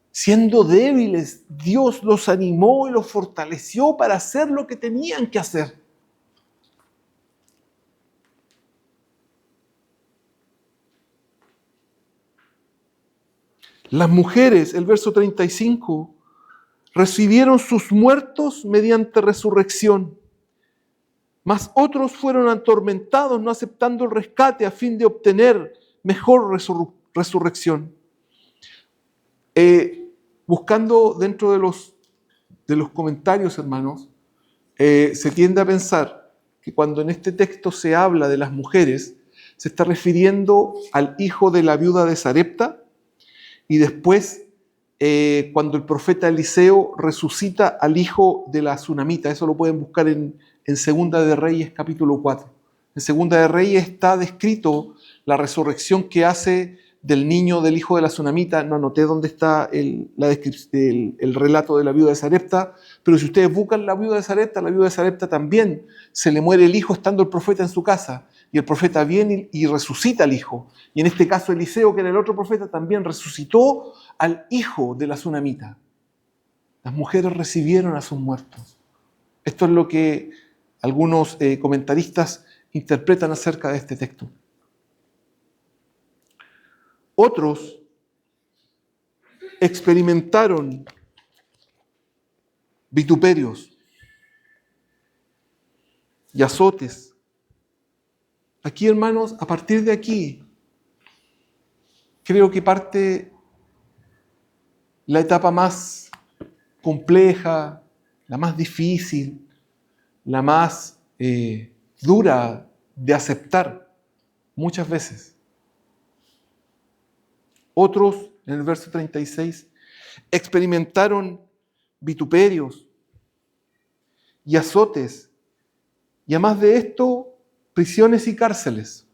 Siendo débiles, Dios los animó y los fortaleció para hacer lo que tenían que hacer. Las mujeres, el verso 35, recibieron sus muertos mediante resurrección, mas otros fueron atormentados no aceptando el rescate a fin de obtener mejor resurrección. Buscando dentro de los comentarios, hermanos, se tiende a pensar que cuando en este texto se habla de las mujeres, se está refiriendo al hijo de la viuda de Sarepta, y después cuando el profeta Eliseo resucita al hijo de la Sunamita. Eso lo pueden buscar en Segunda de Reyes capítulo 4. En Segunda de Reyes está descrito la resurrección que hace del niño del hijo de la Sunamita. No anoté dónde está el relato de la viuda de Sarepta, pero si ustedes buscan la viuda de Sarepta también se le muere el hijo estando el profeta en su casa, y el profeta viene y resucita al hijo. Y en este caso Eliseo, que era el otro profeta, también resucitó al hijo de la Sunamita. Las mujeres recibieron a sus muertos. Esto es lo que algunos comentaristas interpretan acerca de este texto. Otros experimentaron vituperios y azotes. Aquí, hermanos, a partir de aquí, creo que parte la etapa más compleja, la más difícil, la más dura de aceptar muchas veces. Otros, en el verso 36, experimentaron vituperios y azotes, y además de esto, prisiones y cárceles.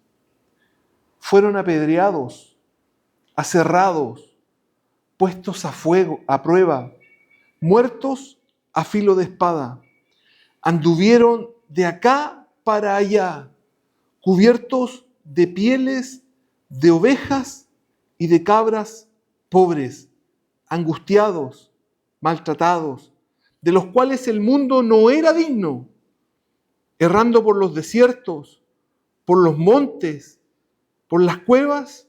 Fueron apedreados, aserrados, puestos a fuego, a prueba, muertos a filo de espada. Anduvieron de acá para allá, cubiertos de pieles de ovejas y de cabras pobres, angustiados, maltratados, de los cuales el mundo no era digno, errando por los desiertos, por los montes, por las cuevas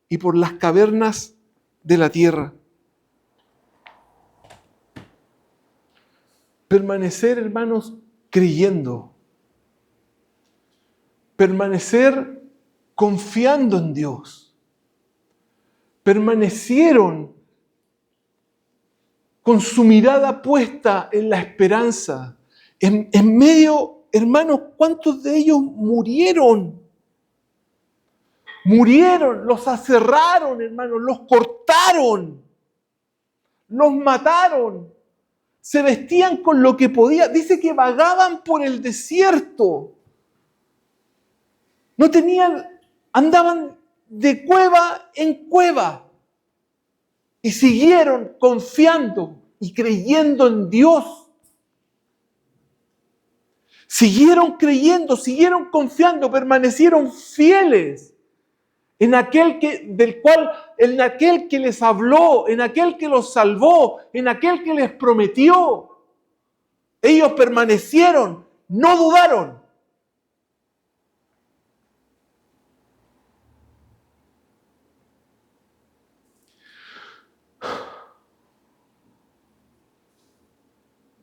y por las cavernas de la tierra. Permanecer, hermanos, creyendo. Permanecer confiando en Dios. Permanecieron con su mirada puesta en la esperanza. En medio, hermanos, ¿cuántos de ellos murieron? Murieron, los aserraron, hermanos, los cortaron, los mataron. Se vestían con lo que podían. Dice que vagaban por el desierto. No tenían, andaban de cueva en cueva. Y siguieron confiando y creyendo en Dios. Siguieron creyendo, siguieron confiando, permanecieron fieles en aquel que les habló, en aquel que los salvó, en aquel que les prometió. Ellos permanecieron, no dudaron.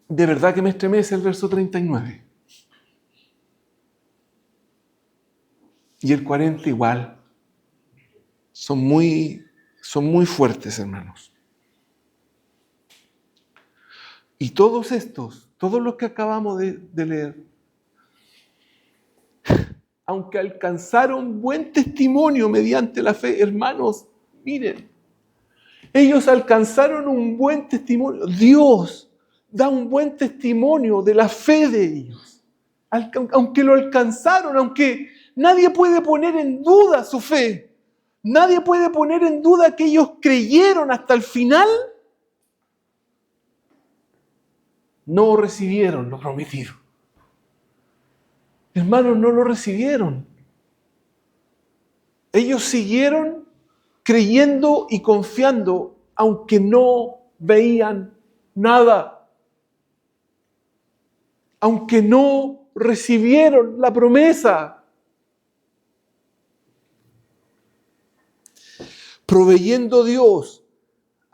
De verdad que me estremece el verso 39. Y el 40 igual. Son muy fuertes, hermanos. Y todos estos, todos los que acabamos de leer, aunque alcanzaron buen testimonio mediante la fe, hermanos, miren, ellos alcanzaron un buen testimonio. Dios da un buen testimonio de la fe de ellos. Aunque lo alcanzaron, aunque nadie puede poner en duda su fe. Nadie puede poner en duda que ellos creyeron hasta el final. No recibieron lo prometido. Hermanos, no lo recibieron. Ellos siguieron creyendo y confiando, aunque no veían nada. Aunque no recibieron la promesa. Proveyendo Dios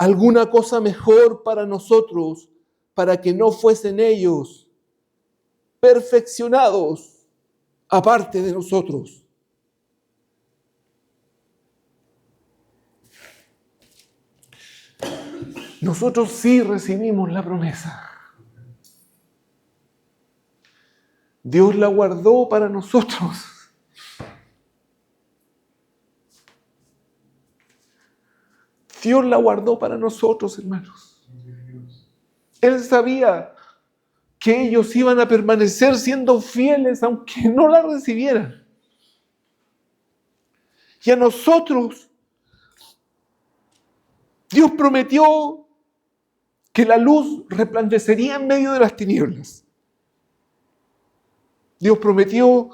alguna cosa mejor para nosotros, para que no fuesen ellos perfeccionados aparte de nosotros. Nosotros sí recibimos la promesa. Dios la guardó para nosotros. Dios la guardó para nosotros, hermanos. Él sabía que ellos iban a permanecer siendo fieles aunque no la recibieran. Y a nosotros, Dios prometió que la luz resplandecería en medio de las tinieblas. Dios prometió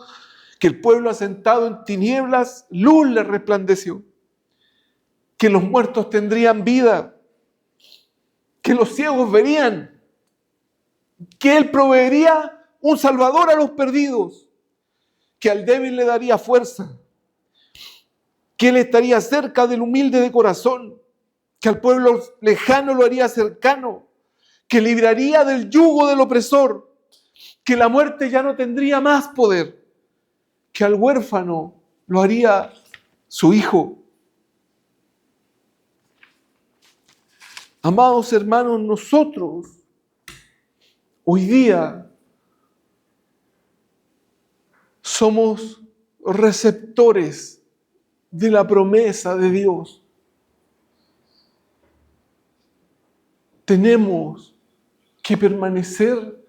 que el pueblo asentado en tinieblas, luz le resplandeció. Que los muertos tendrían vida, que los ciegos verían, que Él proveería un salvador a los perdidos, que al débil le daría fuerza, que Él estaría cerca del humilde de corazón, que al pueblo lejano lo haría cercano, que libraría del yugo del opresor, que la muerte ya no tendría más poder, que al huérfano lo haría su hijo. Amados hermanos, nosotros hoy día somos receptores de la promesa de Dios. Tenemos que permanecer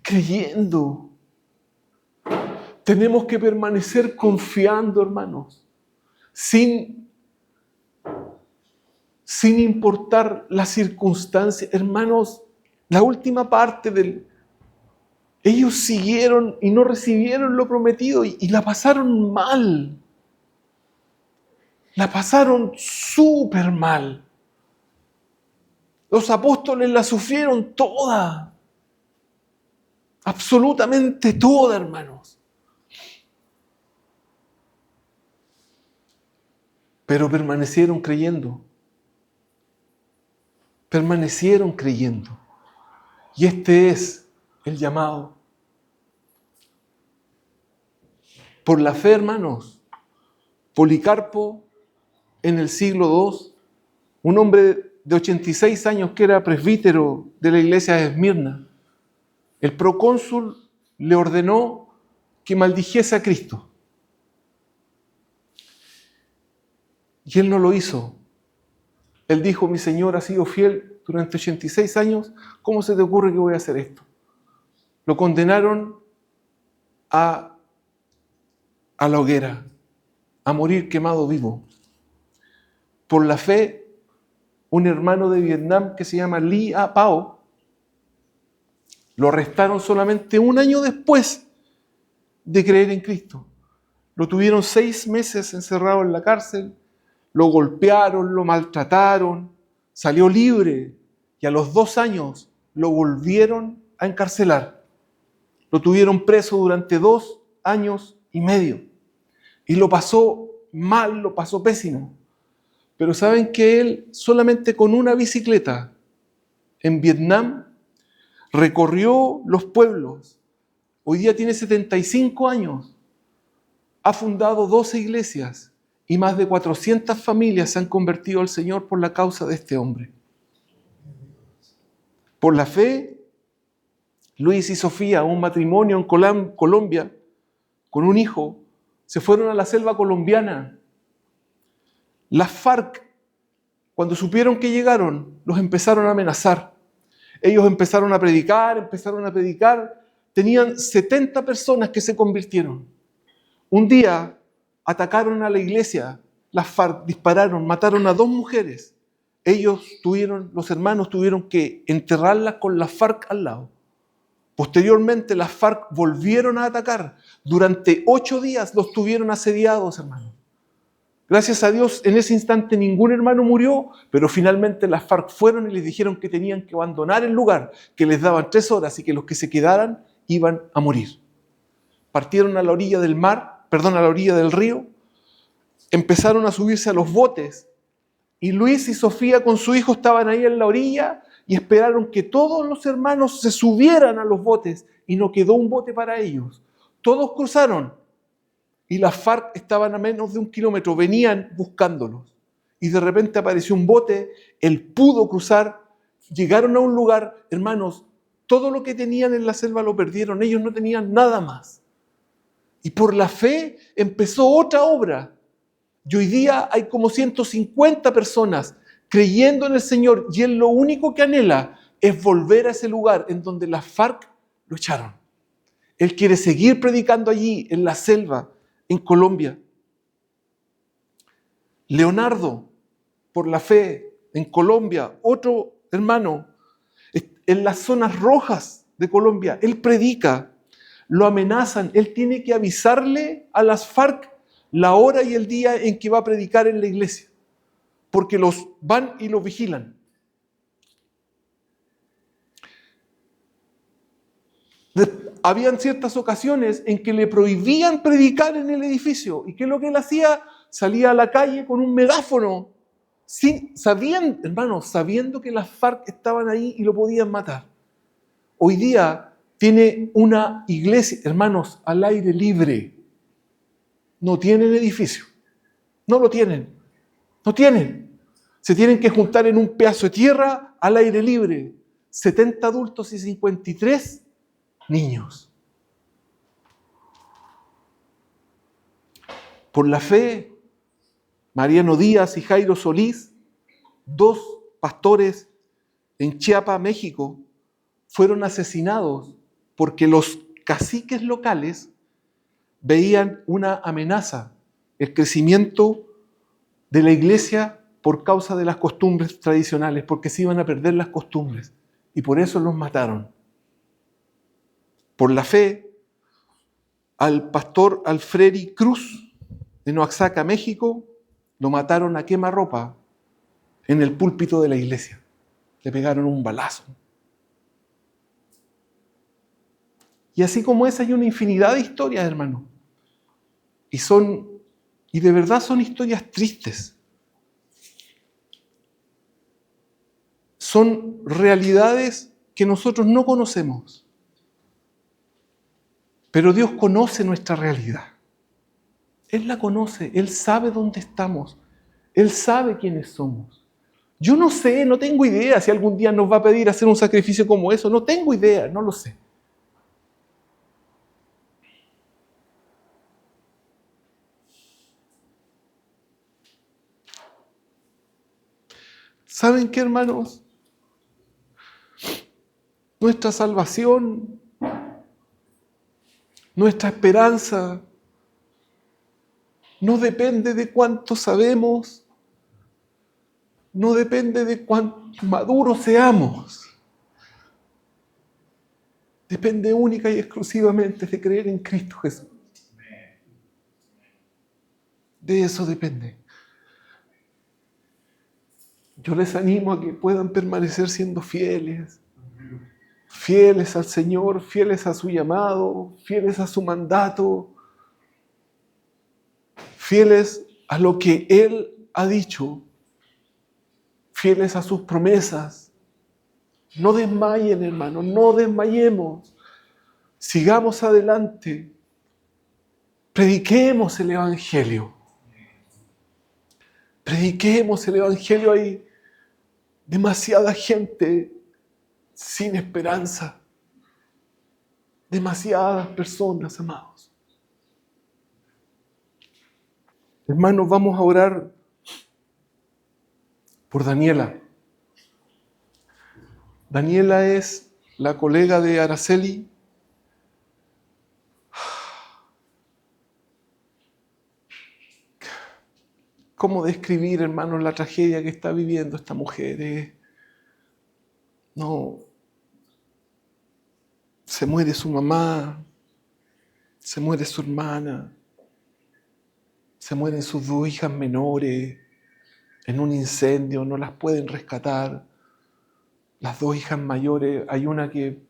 creyendo. Tenemos que permanecer confiando, hermanos, sin importar las circunstancias. Hermanos, la última parte ellos siguieron y no recibieron lo prometido y la pasaron mal. La pasaron súper mal. Los apóstoles la sufrieron toda. Absolutamente toda, hermanos. Pero permanecieron creyendo. Permanecieron creyendo. Y este es el llamado. Por la fe, hermanos, Policarpo en el siglo II, un hombre de 86 años que era presbítero de la iglesia de Esmirna, el procónsul le ordenó que maldijese a Cristo. Y él no lo hizo. Él dijo: mi Señor ha sido fiel durante 86 años, ¿cómo se te ocurre que voy a hacer esto? Lo condenaron a la hoguera, a morir quemado vivo. Por la fe, un hermano de Vietnam que se llama Ly A Pao, lo arrestaron solamente un año después de creer en Cristo. Lo tuvieron 6 meses encerrado en la cárcel, lo golpearon, lo maltrataron, salió libre y a los 2 años lo volvieron a encarcelar. Lo tuvieron preso durante 2 años y medio y lo pasó mal, lo pasó pésimo. Pero saben que él solamente con una bicicleta en Vietnam recorrió los pueblos. Hoy día tiene 75 años. Ha fundado 12 iglesias y más de 400 familias se han convertido al Señor por la causa de este hombre. Por la fe, Luis y Sofía, un matrimonio en Colombia, con un hijo, se fueron a la selva colombiana. Las FARC, cuando supieron que llegaron, los empezaron a amenazar. Ellos empezaron a predicar. Tenían 70 personas que se convirtieron. Un día atacaron a la iglesia, las FARC dispararon, mataron a 2 mujeres. Los hermanos tuvieron que enterrarlas con las FARC al lado. Posteriormente las FARC volvieron a atacar. Durante 8 días los tuvieron asediados, hermanos. Gracias a Dios, en ese instante ningún hermano murió, pero finalmente las FARC fueron y les dijeron que tenían que abandonar el lugar, que les daban 3 horas y que los que se quedaran iban a morir. Partieron a la orilla del río, empezaron a subirse a los botes Y Luis y Sofía con su hijo estaban ahí en la orilla y esperaron que todos los hermanos se subieran a los botes y no quedó un bote para ellos. Todos cruzaron y las FARC estaban a menos de 1 kilómetro, venían buscándolos. Y de repente apareció un bote, él pudo cruzar, llegaron a un lugar, hermanos, todo lo que tenían en la selva lo perdieron, ellos no tenían nada más. Y por la fe empezó otra obra. Y hoy día hay como 150 personas creyendo en el Señor y Él lo único que anhela es volver a ese lugar en donde las FARC lo echaron. Él quiere seguir predicando allí, en la selva, en Colombia. Leonardo, por la fe, en Colombia, otro hermano, en las zonas rojas de Colombia, él predica, lo amenazan, él tiene que avisarle a las FARC la hora y el día en que va a predicar en la iglesia, porque los van y los vigilan. Habían ciertas ocasiones en que le prohibían predicar en el edificio. ¿Y qué es lo que él hacía? Salía a la calle con un megáfono, sabiendo que las FARC estaban ahí y lo podían matar. Hoy día tiene una iglesia, hermanos, al aire libre. No tienen edificio. No lo tienen. No tienen. Se tienen que juntar en un pedazo de tierra al aire libre. 70 adultos y 53 niños. Por la fe, Mariano Díaz y Jairo Solís, 2 pastores en Chiapas, México, fueron asesinados porque los caciques locales veían una amenaza, el crecimiento de la iglesia por causa de las costumbres tradicionales, porque se iban a perder las costumbres, y por eso los mataron. Por la fe, al pastor Alfredi Cruz, en Oaxaca, México, lo mataron a quemarropa en el púlpito de la iglesia. Le pegaron un balazo. Y así como esa hay una infinidad de historias, hermano. Y de verdad son historias tristes. Son realidades que nosotros no conocemos. Pero Dios conoce nuestra realidad. Él la conoce, Él sabe dónde estamos, Él sabe quiénes somos. Yo no sé, no tengo idea si algún día nos va a pedir hacer un sacrificio como eso, no tengo idea, no lo sé. ¿Saben qué, hermanos? Nuestra salvación, nuestra esperanza, no depende de cuánto sabemos, no depende de cuánto maduros seamos. Depende única y exclusivamente de creer en Cristo Jesús. De eso depende. Yo les animo a que puedan permanecer siendo fieles. Fieles al Señor, fieles a su llamado, fieles a su mandato, fieles a lo que Él ha dicho, fieles a sus promesas. No desmayen, hermanos, no desmayemos. Sigamos adelante. Prediquemos el Evangelio. Prediquemos el Evangelio. Hay demasiada gente sin esperanza. Demasiadas personas, amados. Hermanos, vamos a orar por Daniela. Daniela es la colega de Araceli. ¿Cómo describir, hermanos, la tragedia que está viviendo esta mujer? Se muere su mamá, se muere su hermana, se mueren sus 2 hijas menores en un incendio, no las pueden rescatar. Las 2 hijas mayores, hay una que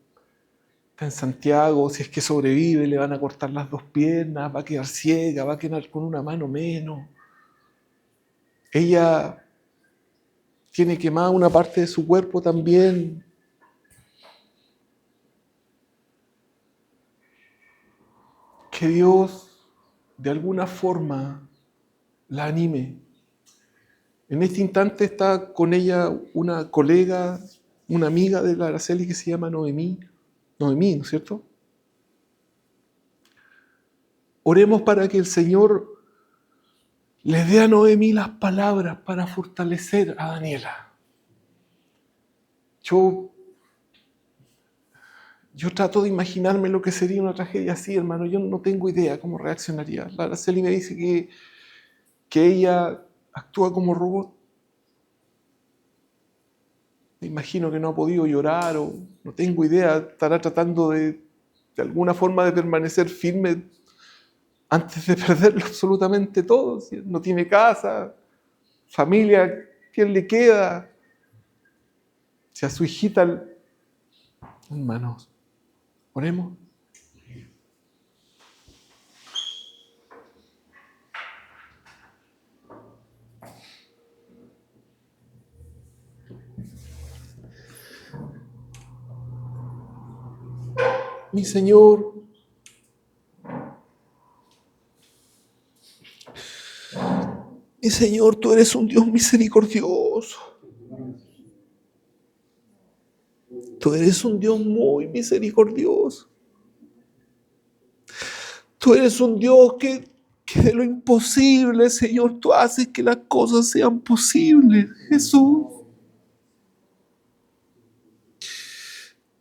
está en Santiago, si es que sobrevive, le van a cortar las 2 piernas, va a quedar ciega, va a quedar con una mano menos. Ella tiene quemada una parte de su cuerpo también. Que Dios de alguna forma la anime. En este instante está con ella una colega, una amiga de la Araceli que se llama Noemí. Noemí, ¿no es cierto? Oremos para que el Señor le dé a Noemí las palabras para fortalecer a Daniela. Yo trato de imaginarme lo que sería una tragedia así, hermano. Yo no tengo idea cómo reaccionaría. La Araceli me dice que ella actúa como robot. Me imagino que no ha podido llorar o no tengo idea. Estará tratando de alguna forma de permanecer firme antes de perderlo absolutamente todo. Si no tiene casa, familia, ¿quién le queda? Si a su hijita... Hermanos, oremos. Mi Señor, tú eres un Dios misericordioso. Tú eres un Dios muy misericordioso. Tú eres un Dios que de lo imposible, Señor, tú haces que las cosas sean posibles, Jesús.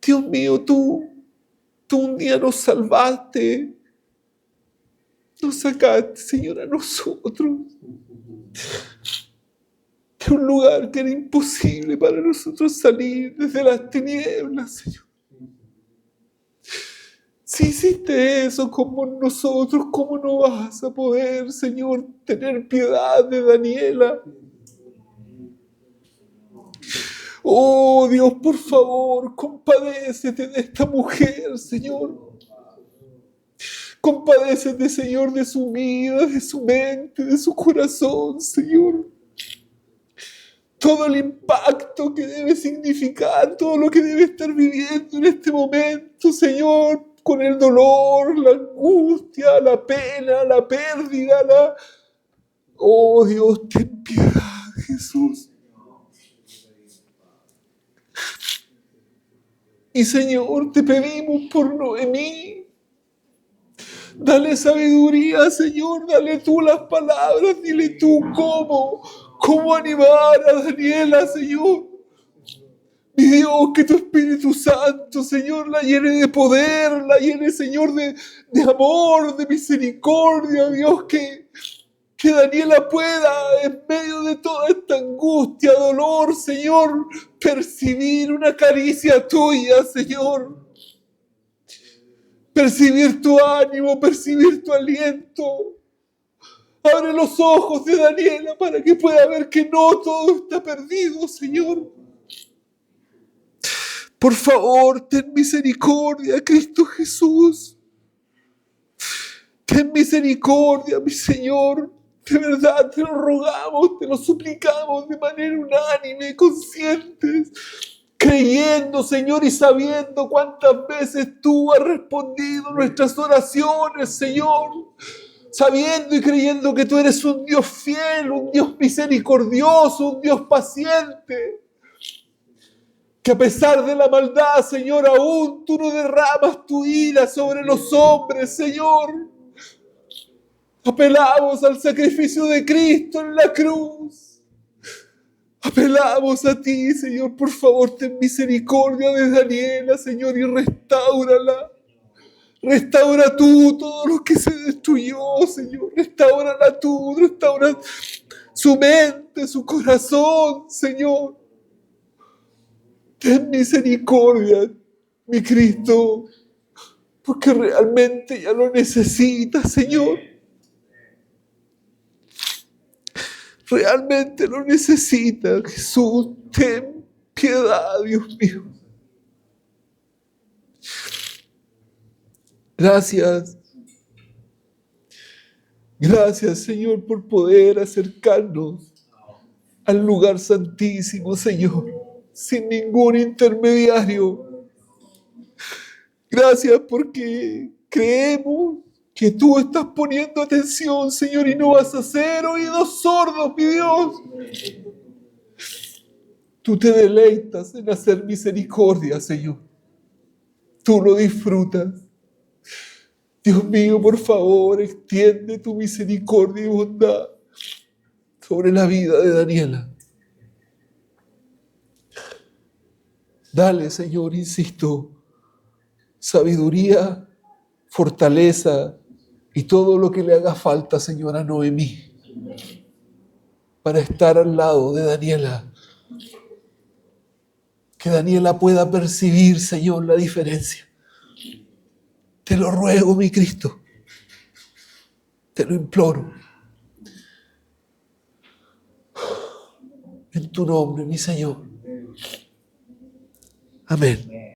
Dios mío, tú un día nos salvaste, nos sacaste, Señor, a nosotros de un lugar que era imposible para nosotros salir desde las tinieblas, Señor. Si hiciste eso con nosotros, ¿cómo no vas a poder, Señor, tener piedad de Daniela? Oh Dios, por favor, compadécete de esta mujer, Señor. Compadécete, Señor, de su vida, de su mente, de su corazón, Señor. Todo el impacto que debe significar, todo lo que debe estar viviendo en este momento, Señor, con el dolor, la angustia, la pena, la pérdida, Oh Dios, ten piedad, Jesús. Y Señor, te pedimos por Noemí. Dale sabiduría, Señor, dale tú las palabras, dile tú cómo animar a Daniela, Señor. Mi Dios, que tu Espíritu Santo, Señor, la llene de poder, la llene, Señor, de amor, de misericordia, Dios, que Daniela pueda, en medio de toda esta angustia, dolor, Señor, percibir una caricia tuya, Señor. Percibir tu ánimo, percibir tu aliento. Abre los ojos de Daniela para que pueda ver que no todo está perdido, Señor. Por favor, ten misericordia, Cristo Jesús. Ten misericordia, mi Señor. De verdad te lo rogamos, te lo suplicamos de manera unánime, conscientes, creyendo, Señor, y sabiendo cuántas veces tú has respondido nuestras oraciones, Señor. Sabiendo y creyendo que tú eres un Dios fiel, un Dios misericordioso, un Dios paciente. Que a pesar de la maldad, Señor, aún tú no derramas tu ira sobre los hombres, Señor. Apelamos al sacrificio de Cristo en la cruz. Apelamos a ti, Señor. Por favor, ten misericordia de Daniela, Señor, y restáurala. Restaura tú todo lo que se destruyó, Señor. Restáurala tú, restaura su mente, su corazón, Señor. Ten misericordia, mi Cristo, porque realmente ya lo necesita, Señor. Realmente lo necesita, Jesús. Ten piedad, Dios mío. Gracias. Gracias, Señor, por poder acercarnos al lugar santísimo, Señor, sin ningún intermediario. Gracias porque creemos que tú estás poniendo atención, Señor, y no vas a ser oídos sordos, mi Dios. Tú te deleitas en hacer misericordia, Señor. Tú lo disfrutas. Dios mío, por favor, extiende tu misericordia y bondad sobre la vida de Daniela. Dale, Señor, insisto, sabiduría, fortaleza y todo lo que le haga falta, Señor, a Noemí, para estar al lado de Daniela. Que Daniela pueda percibir, Señor, la diferencia. Te lo ruego, mi Cristo. Te lo imploro. En tu nombre, mi Señor. Amén.